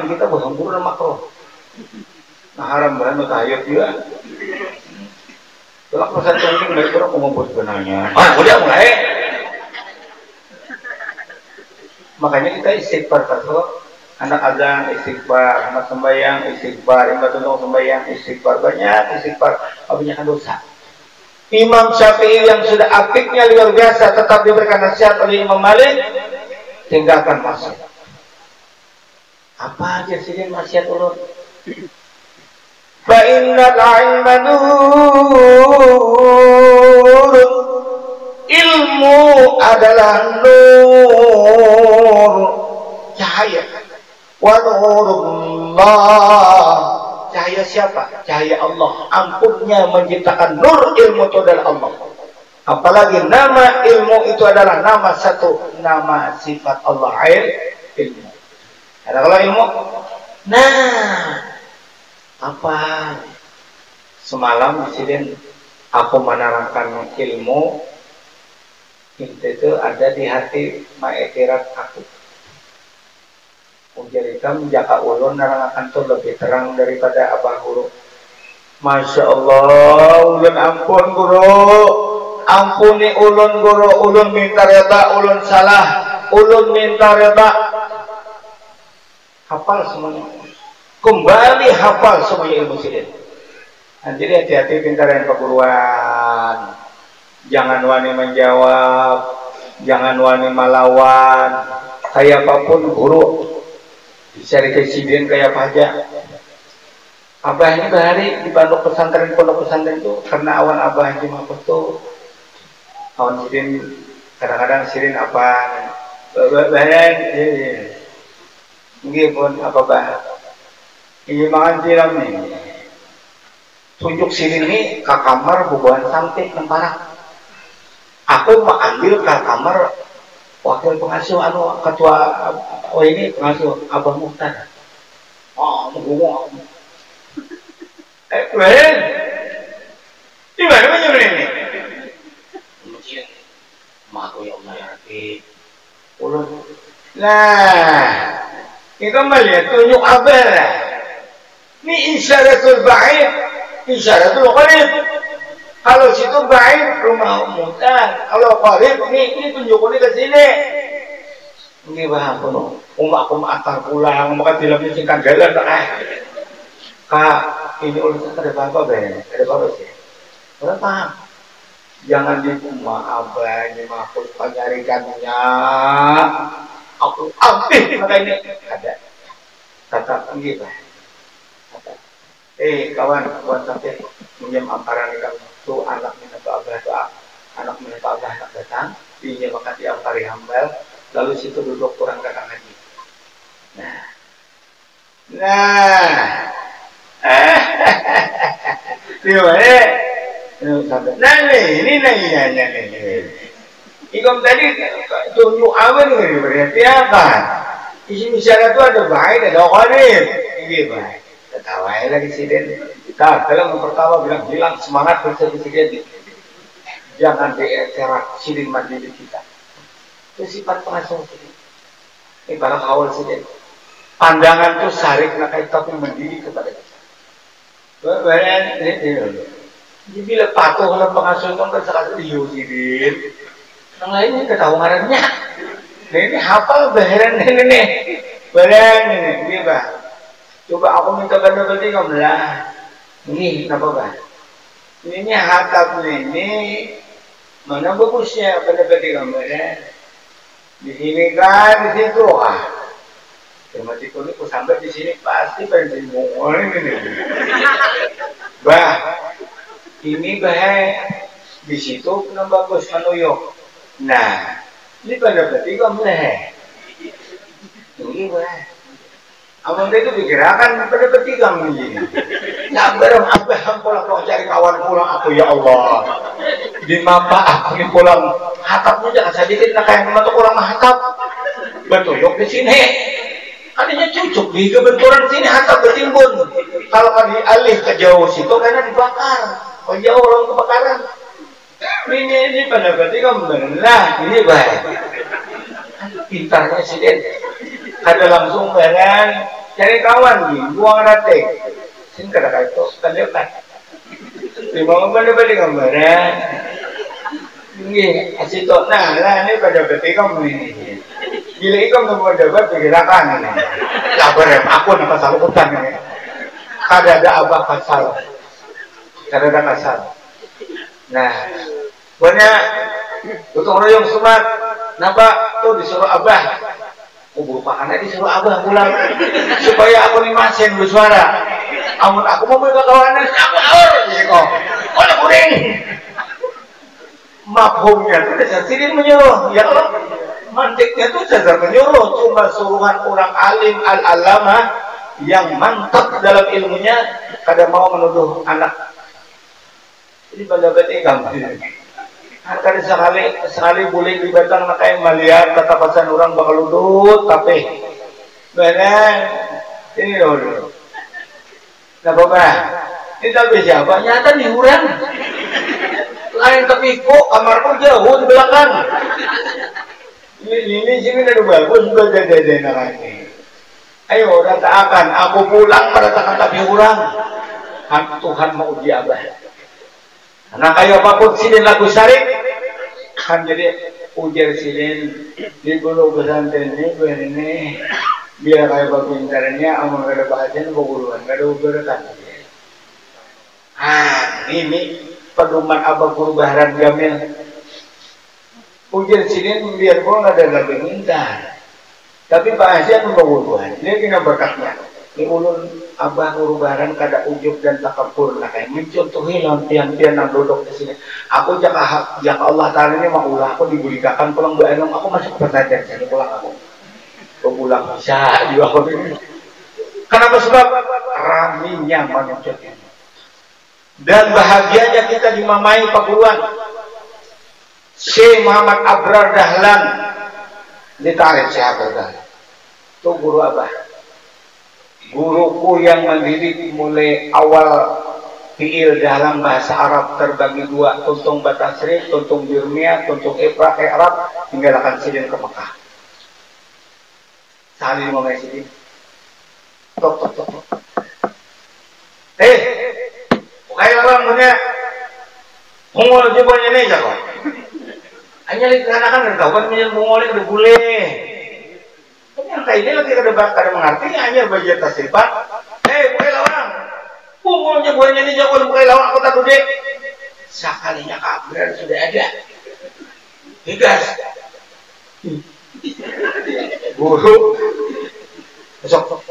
Kita bohong guru nang makruh. Nah haram banget tahayat juga. Kalau pesan cengking baik kurang mengumpul sebenarnya. Udah mulai. Makanya kita istighfar kalau anak azan istighfar, anak sembahyang istighfar, imam tuntung sembahyang istighfar, banyak istighfar, banyak dosa. Imam Syafi'i yang sudah apiknya luar biasa tetap diberikan nasihat oleh Imam Malik, tinggalkan maksiat. Apa aja sih maksiat ulun? Fa innal ilma nur, ilmu adalah nur, cahaya. Wa nurullah, cahaya siapa? Cahaya Allah. Ampunnya menciptakan nur, ilmu itu adalah Allah. Apalagi nama ilmu itu adalah nama satu, nama sifat Allah, ilmu. Ada kalau ilmu? Nah, apa? Semalam disini aku menerangkan ilmu itu ada di hati maetirat aku. Ujarikan jaka ulun nerangakan tuh lebih terang daripada abah guru. Masya Allah, ulun ampun guru, ampuni ulun guru, ulun minta reda, ulun salah, ulun minta reda. Hafal semuanya, kembali hafal semuanya ilmu sidin. Nah, jadi hati-hati pintaran perguruan, jangan wani menjawab, jangan wani melawan. Kayak apapun guru bisa dikasih kayak apa aja. Abah ini bahari di pondok pesantren itu karena awan abah di mapus tuh awan sidin kadang-kadang sidin apa bahan nggih pun apa bah ini makan tiram nih tunjuk sidin ini ke kamar bubuhan sampai nemparang. Aku mau ambil ke kamar wakil pengasuh ketua ini pengasuh Abah Muhtar. Ngomong. Ben, di mana menyuruh ini? Masjid. Maku ya Allah ya Rabbi. Ulun. Nah, kita melihat tunjuk Abah. Ini isyaratul ba'id, isyaratul qarib. Kalau situ ba'id rumah Muhtar, kalau qarib ini tunjukannya ke sini. Ini paham pun. Umak akar pulang, maka dalamnya singkat jalan. Kak, ini urusan ada apa Ben? Ada apa sih? Orang paham. Jangan di rumah abah ini makhluk penyarikannya. Aku ambil makanya ada. Kata enggak Pak. Kata. Kawan sampai minjem amparan kamu tuh anak minta abah tuh anak minta abah tak datang. Pinjam makan di ampari hambal. Lalu situ duduk kurang kakak ngaji. Nah. Nah ini. Ikom tadi tunjuk awan ini berarti apa? Isi misalnya itu ada baik, ada qarib. Ini baik. Ketawa lagi sidin. Kalau mempertawa bilang semangat bersedih. Jangan dieterak sidin mandiri kita. Itu sifat pengasuh sidin. Ini barang awal sidin. pandangan tuh sarik nak tapi mendidik kepada kita. Jadi bila patuh dalam pengasuh itu kan sekali diusirin. Yang lainnya ketahui ngarannya. Nah ini hafal baharan ini nih. Baharan ini, ini bah. Coba aku minta benda berarti kamu lah. Ini kenapa bah? Ini hatap ini mana bagusnya benda berarti kamu ya? Di sini kan, di situ mati kulit aku sampai di sini pasti pengen mongol ini. Bah, ini bahaya di situ pun bagus manuyok. Nah, ini pada berarti kamu leh. Ini bah, abang itu pikirakan pada berarti kamu ini. Nah, barang abang pulang kau cari kawan pulang aku ya Allah. Di mapa aku ini pulang hatapnya jangan sedikit nak kayak teman tuh kurang hatap. Betul, yuk di sini. Adanya cucuk di kebenturan sini hatap bertimbun. Kalau kan dialih ke jauh situ karena dibakar. Kalau jauh orang kebakaran. Ini pada berarti kamu benar. Ini baik. Pintarnya siden. Ada langsung barang cari kawan nih, buang rate. Sini kada kayak itu, kan dekat. Lima pada berarti kamu benar. Ini asito. Nah, ini pada berarti kamu ini. Gila itu nggak dapat pergerakan ini. Sabar ya, aku nak kasar hutan ini. Kada ada abah kasar, kada ada kasar. Nah, banyak gotong royong semat. Napa tuh disuruh abah, bukannya disuruh abah pulang supaya aku nih masin bersuara. Amun aku mau minta kawanan, aku aur, jadi kok, mana kuning. Mafhumnya itu dasar sidin menyuruh, ya Allah. Mantiknya itu dasar menyuruh, cuma suruhan orang alim al-alama yang mantap dalam ilmunya kada mau menuduh anak. Jadi pada-pada gampang. Kada sekali boleh dibatang nak kayak melihat kata-kata orang bakal udut tapi benar ini dulu. Nah bapak, ini tapi siapa? Nyata nih orang. Lain tapi kok kamarku jauh di belakang. Ini sini ada bagus juga jadi narasi. Ayo ratakan, aku pulang pada tangan tapi orang. Tuhan mau uji abah. Karena kayak apapun sini lagu syarif, kan jadi ujar sini di guru pesantren ini biar kayak pintarnya, amal kada bahasan guruan, kada ubarakan. Ini pedoman abah guru Bahran Jamil. Ujian sini biar pun ada lebih minta. Tapi Pak Asian membangun dia kena berkatnya. Ini ulun abah guru Bahran kada ujub dan takabur lah kayak mencontohi tiang-tiang yang duduk di sini. Aku jaka Allah Taala ini mau ulah aku dibulikakan pulang berenam aku masuk pesantren sini pulang aku. Pulang bisa juga aku ini. Kenapa sebab raminya manusia dan bahagianya kita dimamai paguruan. Syekh Muhammad Abrar Dahlan ditarik Syekh Abrar Dahlan itu guru abah, guruku yang mendidik mulai awal fiil dalam bahasa Arab terbagi dua, tuntung batasrif, tuntung birmia, tuntung Arab hingga akan sidin ke Mekah. Salih ngomong sidin tok kayak orang punya mongol jebanya nih jago. Hanya dikarenakan tahu kan minyak mongolnya udah boleh. Tapi yang kayak ini lagi kada mengerti hanya bagian tasrifat. Bukai lawang. Mongolnya buahnya ini jago bukai lawang aku tak dudek. Sekalinya kabel sudah ada. Higas. Guru. Besok.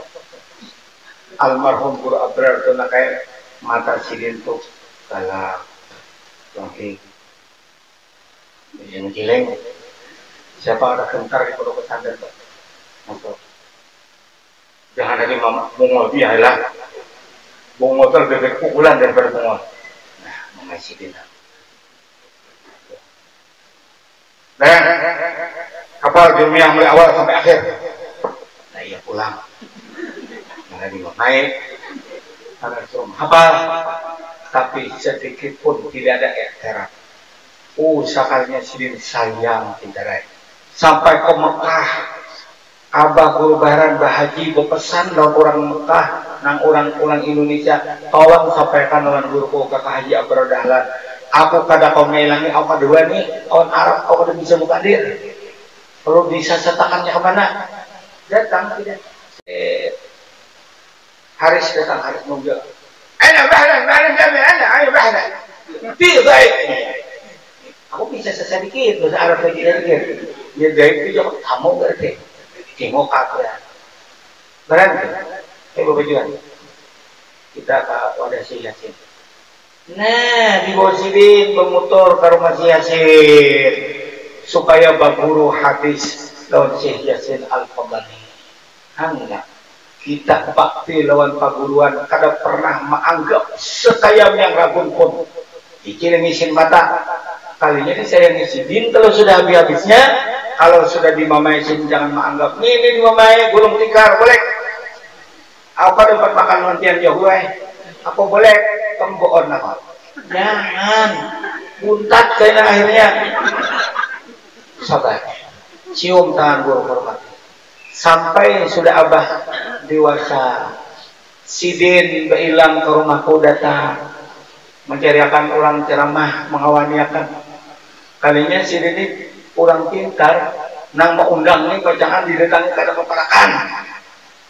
Almarhum guru Abrar itu nak kayak mata sidin tuh kalah. Oke. Yang cileng, siapa ada kentar di pondok pesantren tuh? Jangan ada mongol dia lah. Mongol itu lebih pukulan daripada mongol. Nah, mengasih dia. Nah, kapal dunia mulai awal sampai akhir. Nah, ia pulang. Nah, dia naik. Karena suruh hafal, tapi sedikit pun tidak ada ikhtiraat. Sekalinya sidin sayang tidak sampai ke Mekah Abah guru baharan bahaji berpesan lawan orang Mekah nang orang Indonesia, tolong sampaikan lawan guruku kakak Haji Abdul Dahlan, aku kada kau ngelangi aku kedua nih orang Arab aku kada bisa mukadir, perlu bisa setakannya kemana? Datang tidak Haris datang, Haris nunggu ana bahlan ayo bahlan fi baik, aku bisa sedikit bahasa Arab lagi ya dari itu jangan kamu ngerti tengok aku ya berarti Bapak Juan kita ke wadah si Yasin, nah di bawah sidin bermotor ke rumah si Yasin supaya baguru hadis lawan Syekh Yasin Al-Fadani. Hangga kita bakti lawan paguruan kada pernah menganggap sekayam yang ragun pun ikin ngisin mata kalinya ini saya ngisin kalau sudah habis-habisnya, kalau sudah dimamaisin jangan menganggap ini dimamai gulung tikar boleh apa dapat makan nantian jauh apa boleh temboon apa jangan buntat kayaknya akhirnya sabar cium tangan guru hormat sampai sudah abah dewasa sidin berilang ke rumahku datang mencariakan orang ceramah mengawaniakan kalinya sidin ini orang pintar nang mau undang nih bacaan didatangi kada keparakan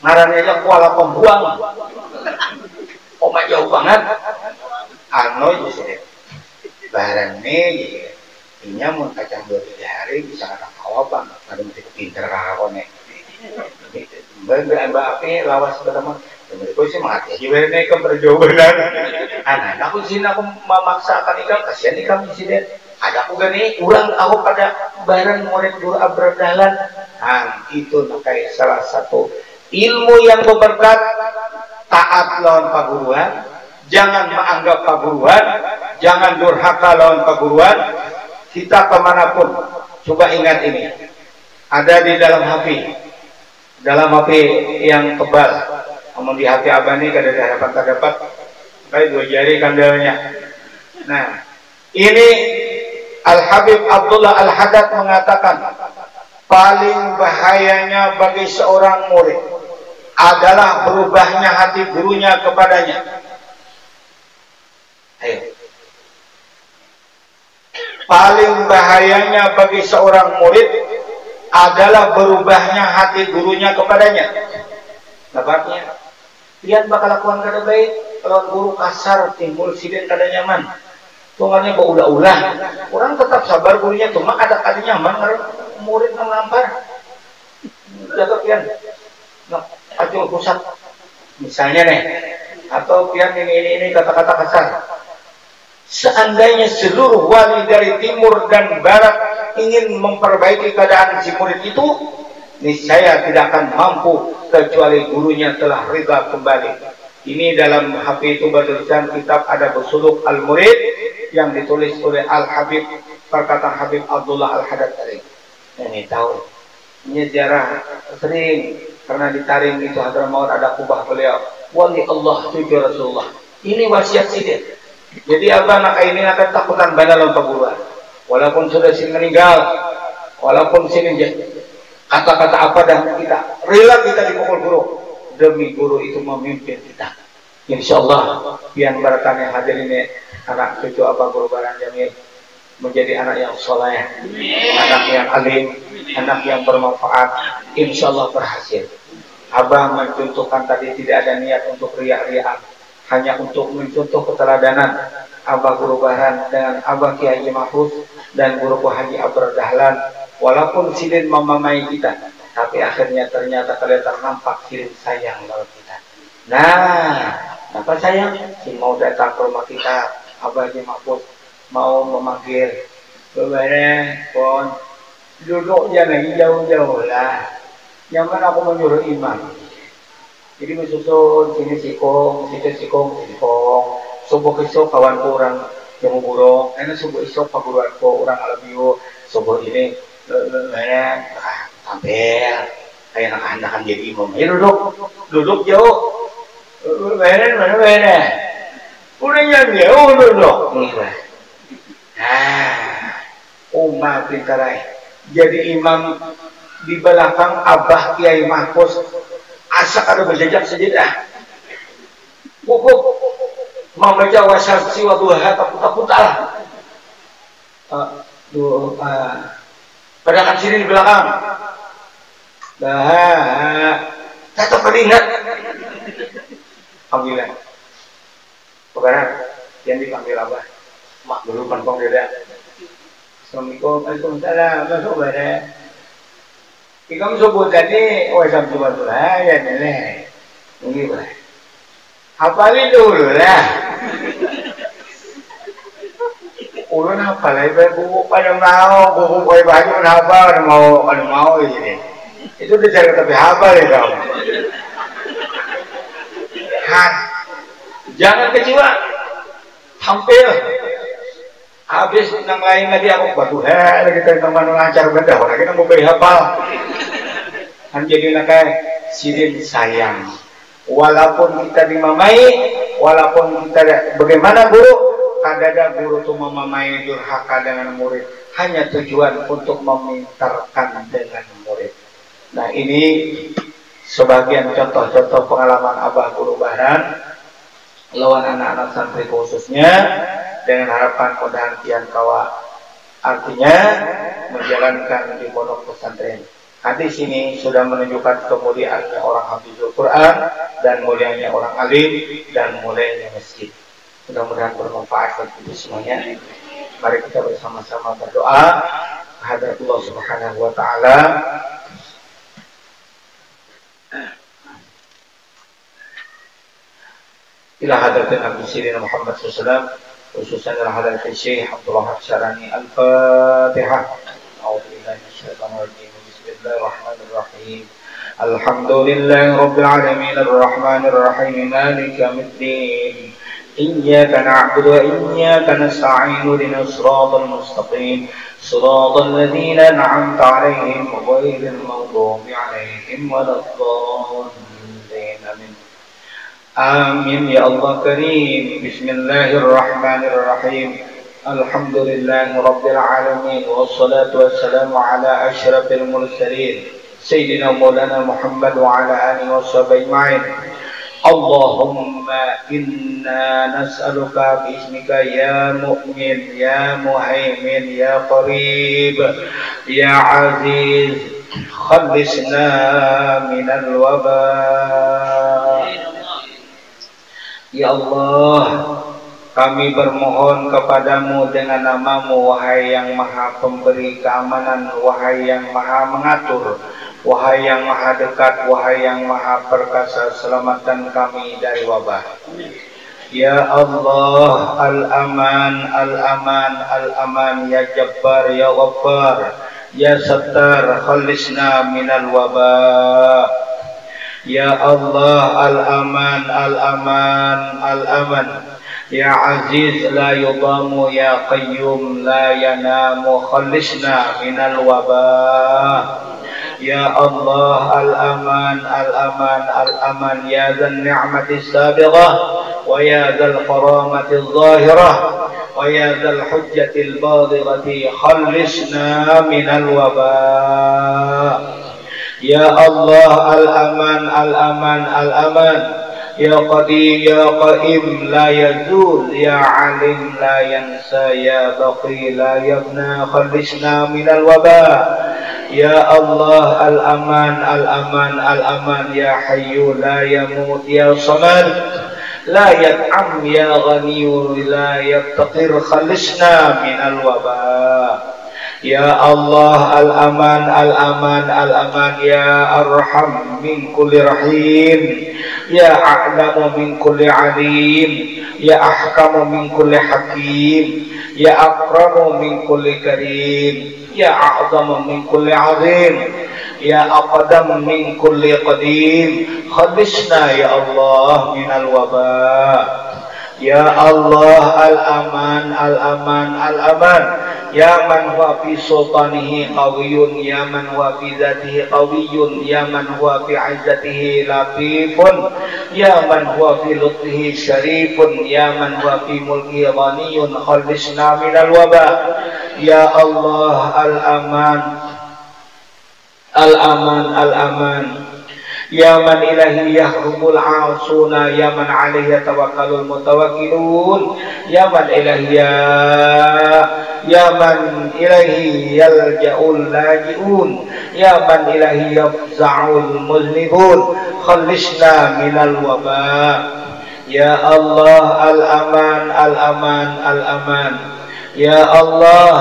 ngarannya aja kuala pembuang oma jauh banget ano jadi barang nih ini mau kacang 2-3 hari bisa kata kawa bang pada mesti pinter kakak nih mbak api lawas pertama mereka sih mati gimana nih ke perjalanan anak aku sini aku memaksakan ikan kasihan ikan di sini ada aku gani ulang aku pada bareng murid guru Abdul Dahlan itu nakai salah satu ilmu yang berberkat, taat lawan paguruan, jangan menganggap paguruan, jangan durhaka lawan paguruan. Kita kemanapun, coba ingat ini, ada di dalam HP yang tebal. Namun di HP abah ini kada dapat, baik 2 jari kandalnya. Nah, ini Al Habib Abdullah Al Haddad mengatakan, paling bahayanya bagi seorang murid adalah berubahnya hati gurunya kepadanya. Ayo. Paling bahayanya bagi seorang murid adalah berubahnya hati gurunya kepadanya. Dapatnya, lihat bakal lakukan kada baik, kalau guru kasar timbul sidin kada nyaman. Tungannya bau ulah-ulah. Orang tetap sabar gurunya, cuma ada kada nyaman murid melampar. Jaga pian. Acul pusat misalnya nih atau pian ini kata-kata kasar. Seandainya seluruh wali dari timur dan barat ingin memperbaiki keadaan si murid itu, niscaya tidak akan mampu kecuali gurunya telah ridha kembali. Ini dalam HP itu bertulisan kitab ada Busuluk Al-Murid yang ditulis oleh Al-Habib, perkataan Habib Abdullah Al-Haddad tadi. Ini tahu ini sejarah sering karena ditaring itu Hadramaut ada kubah beliau wali Allah cucu Rasulullah, ini wasiat sidin. Jadi abah nak ini akan takutan bandar lawan paguruan walaupun sudah sini meninggal, walaupun sini kata-kata apa dan kita rela kita dipukul guru demi guru itu memimpin kita. Insyaallah pian barakan yang hadir ini anak cucu abah guru Baran Jamil menjadi anak yang soleh, anak yang alim, anak yang bermanfaat, insya Allah berhasil. Abah mencontohkan tadi tidak ada niat untuk riak-riaan, hanya untuk mencontoh keteladanan Abah Guru Baran dengan Abah Kiai Haji Mahfuz dan Guru Haji Abdul Dahlan. Walaupun silin memamai kita, tapi akhirnya ternyata kelihatan nampak silin sayang lawan kita. Nah, apa sayang? Si mau datang ke rumah kita, Abah Haji Mahfuz mau memanggil beberapa pon duduk jangan jauh-jauh lah, jangan aku menyuruh imam. Jadi menyusun sini sikong, situ sikong, subuh esok kawan orang yang burung, enak subuh esok paguruan ko orang alabiu, subuh ini mana tampil kayak anak-anak jadi imam. Ya duduk jauh, mana, udah jauh duduk. Nah, umat pintarai. Jadi imam di belakang Abah Kiai Mahfuz asak ada berjajak sejadah buku membaca wasyamsi wa duhaha takut-takutal pedangkan sini di belakang tetap teringat panggilan pegaran yang dipanggil Abah mak dulu pantong dada Assalamualaikum Waalaikumsalam masuk pada ikam sebut tadi wasyamsi wa duhaha ya nenek ini boleh hafalin dulu lah ulun hafal aja buku pada mau buku kue baju hafal mau ini itu udah cara tapi hafal ya kamu jangan kecewa tampil habis nang lain lagi aku batu lagi teman lancar benda orang kita mau beri hafal kan jadi nakai sidin sayang walaupun kita dimamai walaupun kita bagaimana guru kadang guru itu memamai durhaka dengan murid hanya tujuan untuk memintarkan dengan murid. Nah ini sebagian contoh-contoh pengalaman Abah Guru Bahran lawan anak-anak santri khususnya dengan harapan mudahan kian kawa artinya menjalankan di pondok pesantren. Hadis ini sudah menunjukkan kemuliaannya orang hafizul Quran dan mulianya orang alim dan mulianya masjid. Mudah-mudahan bermanfaat bagi kita semuanya. Mari kita bersama-sama berdoa kehadirat Allah Subhanahu wa taala. Ila hadratin Nabi Sayyidina Muhammad SAW khususan ila hadratin Syekh Abdullah Syarani Al-Fatihah. A'udzubillahi minasyaitonir rajim. Bismillahirrahmanirrahim. Alhamdulillahi rabbil alamin arrahmanir rahim maliki yaumiddin. إياك نعبد وإياك نستعين اهدنا الصراط المستقيم صراط الذين أنعمت عليهم غير المغضوب عليهم ولا الضالين آمين يا الله كريم بسم الله الرحمن الرحيم الحمد لله رب العالمين والصلاة والسلام على أشرف المرسلين سيدنا مولانا محمد وعلى آله وصحبه أجمعين اللهم إنا نسألك باسمك يا مؤمن يا مهيمن يا قريب يا عزيز خلصنا من الوباء. Ya Allah, kami bermohon kepadamu dengan namamu, wahai yang maha pemberi keamanan, wahai yang maha mengatur, wahai yang maha dekat, wahai yang maha perkasa, selamatkan kami dari wabah. Ya Allah, Al-Aman, Al-Aman, Al-Aman, Ya Jabbar, Ya Ghaffar, Ya Sattar, khalisna minal wabah. Ya Allah, Al-Aman, Al-Aman, Al-Aman, Ya Aziz, La yudamu, Ya Qayyum, La yanamu, khalisna minal wabah. Ya Allah, Al-Aman, Al-Aman, Al-Aman, Ya Dzal Ni'mati Sabiqah, wa Ya Dzal Karamati Zahirah, wa Ya Dzal Hujjati Al-Badighati, khalisna minal wabah. Ya Allah, Al-Aman, Al-Aman, Al-Aman, Ya Qadim, Ya Qaim, La yazul, Ya Alim, La yansa, Ya Baqi, La yabna, khalisna minal wabah. Ya Allah, Al-Aman, Al-Aman, Al-Aman, Ya Hayyu, La yamut, Ya Samad, La yat'am, Ya Ghani, La yattaqir, khalisna minal wabah. Ya Allah, Al-Aman, Al-Aman, Al-Aman, Ya Arham min kulli rahim, Ya A'lamu min kulli alim, Ya Ahkamu min kulli hakim, Ya Akramu min kulli karim, Ya A'zamu min kulli azim, Ya Aqdam min kulli qadim, khalisna ya Allah minal wabah. Ya Allah, Al-Aman, Al-Aman, Al-Aman, Ya man huwa fi sultanihi qawiyyun, Ya man huwa fi dzatihi qawiyyun, Ya man huwa fi 'izzatihi latifun, Ya man huwa fi lutfihi syarifun, Ya man huwa fi mulkihi ghaniyyun, khalisna minal wabah. Ya Allah, Al-Aman, Al-aman, al-aman. Ya man ilahi yahrumul asuna, ya man alaihi yatawakkalul mutawakkilun, ya man ilahi ya man ilahi yalja'ul laji'un, ya man ilahi yafza'ul muznibun, khallishna minal waba. Ya Allah, al-aman, al-aman, al-aman. Ya Allah,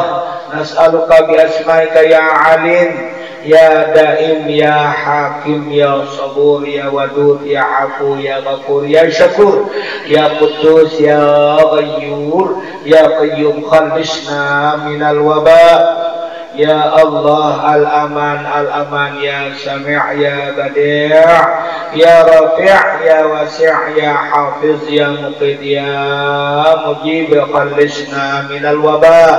nas'aluka bi asma'ika ya alim, ya daim, ya hakim, ya sabur, ya wadud, ya afu, ya ghafur, ya syakur, ya quddus, ya ghayyur, ya qayyum, khallishna minal waba. Ya Allah, al-aman, al-aman, ya sami' ya badi', ya rafi', ya wasi', ya hafiz, ya muqid, ya mujib, khallishna minal waba.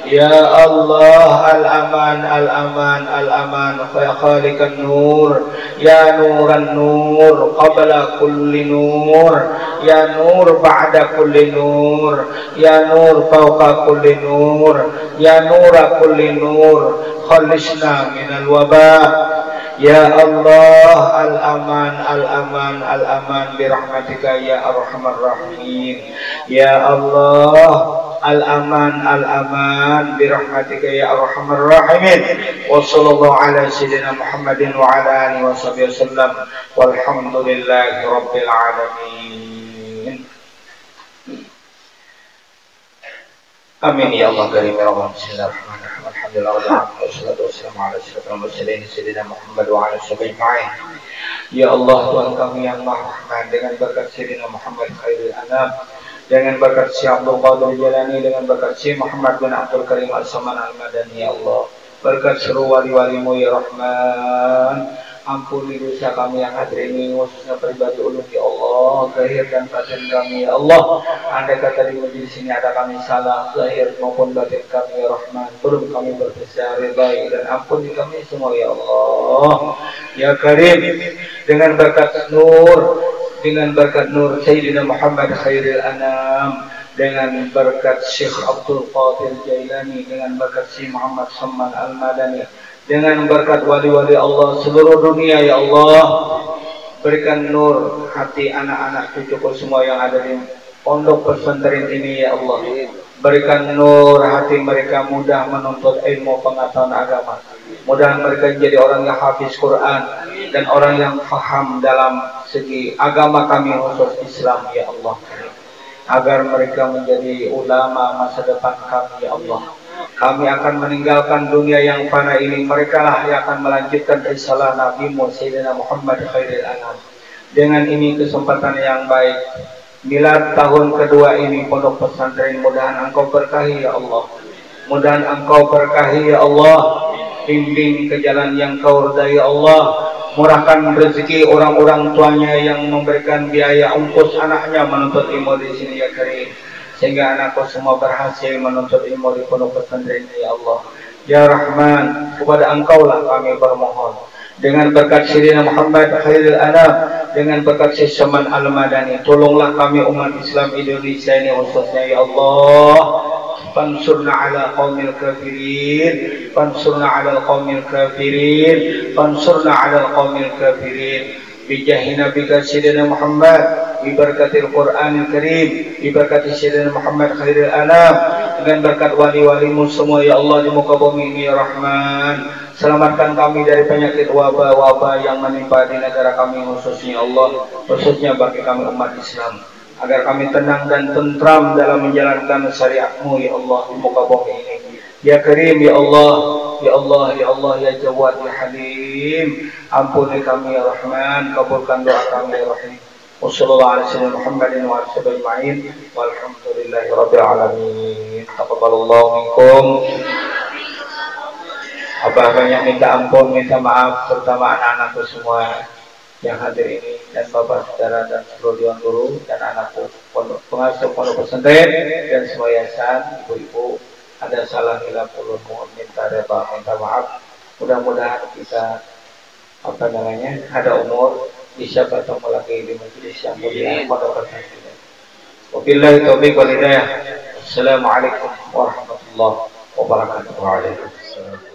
Ya Allah, al-aman, al-aman, al-aman, ya khaliqan nur, ya nuran nur, qabla kulli nur, ya nur ba'da kulli nur, ya nur fawqa kulli nur, ya nura kulli nur, khallishna minal waba. Ya Allah, al-aman, al-aman, al-aman, birahmatika ya arhamar rahimin. Ya Allah, al-aman, al-aman, birahmatika ya arhamar rahimin. Wa sallallahu ala sayyidina Muhammadin wa ala alihi wa sahbihi wasallam, walhamdulillahi rabbil alamin. Amin ya Allah karim ya Allah. Bismillahirrahmanirrahim. Alhamdulillah wassalatu wassalamu ala asyrafil mursalin sayyidina Muhammad wa ala sahbihi ajma'in. Ya Allah, Tuhan kami yang Maha Rahman, dengan berkat sayyidina Muhammad khairul anam, dengan berkat Syekh Abdul Qadir Jalani, dengan berkat Syekh Muhammad bin Abdul Karim Al-Saman Al-Madani, ya Allah, berkat seluruh wali-walimu ya Rahman, ampuni dosa kami yang hadir ini, khususnya pribadi ulun ya Allah, zahir dan batin kami ya Allah. Andai kata di majlis sini ada kami salah, zahir maupun batin kami ya Rahman, turun kami berbesar ridai dan ampuni kami semua ya Allah. Ya Karim, dengan berkat nur Sayyidina Muhammad khairil anam, dengan berkat Syekh Abdul Qadir Jailani, dengan berkat Syekh Muhammad Samman Al-Madani, dengan berkat wali-wali Allah seluruh dunia ya Allah, berikan nur hati anak-anak cucuku semua yang ada di pondok pesantren ini ya Allah. Berikan nur hati mereka mudah menuntut ilmu pengetahuan agama, mudah mereka menjadi orang yang hafiz Quran dan orang yang faham dalam segi agama kami khusus Islam ya Allah, agar mereka menjadi ulama masa depan kami ya Allah. Kami akan meninggalkan dunia yang fana ini, mereka lah yang akan melanjutkan risalah Nabi-Mu Sayyidina Muhammad khairil anam. Dengan ini kesempatan yang baik, milad tahun kedua ini pondok pesantren, mudahan Engkau berkahi ya Allah, mudahan Engkau berkahi ya Allah, bimbing ke jalan yang Kau ridai ya Allah, murahkan rezeki orang-orang tuanya yang memberikan biaya ongkos anaknya menuntut ilmu di sini ya Karim, sehingga anakku semua berhasil menuntut ilmu di pondok pesantren ini ya Allah. Ya Rahman, kepada Engkau lah kami bermohon, dengan berkat Sayyidina Muhammad khairil anam, dengan berkat Syekh Saman Al-Madani, tolonglah kami umat Islam Indonesia ini khususnya ya Allah. Fansurna ala qaumil kafirin, fansurna ala qaumil kafirin, fansurna ala qaumil kafirin. Bijahi nabika Sayyidina Muhammad, biberkatil Qur'anil Karim, biberkati Sayyidina Muhammad khairil anam, dengan berkat wali-walimu semua ya Allah di muka bumi ini ya Rahman. Selamatkan kami dari penyakit wabah-wabah yang menimpa di negara kami khususnya Allah, khususnya bagi kami umat Islam, agar kami tenang dan tentram dalam menjalankan syariat-Mu ya Allah di muka bumi ini. Ya Karim ya Allah, ya Allah, ya Allah, ya Jawad, ya Halim, ampuni kami ya Rahman, kabulkan doa kami ya Rahim. Wassalamualaikum warahmatullahi wabarakatuh. Walhamdulillahi rabbil alamin. Taqabbalallahu minkum. Abah banyak minta ampun, minta maaf, terutama anak-anakku semua yang hadir ini, dan bapak saudara dan seluruh dewan guru dan anakku pengasuh pondok pesantren dan semua yayasan, ibu-ibu, ada salah hilaf ulun, mohon minta reba, minta maaf. Mudah-mudahan kita ada umur bisa bertemu lagi di majelis yang mulia pondok pesantren. Wabillahi taufiq wal hidayah. Assalamualaikum warahmatullahi wabarakatuh. Waalaikumsalam.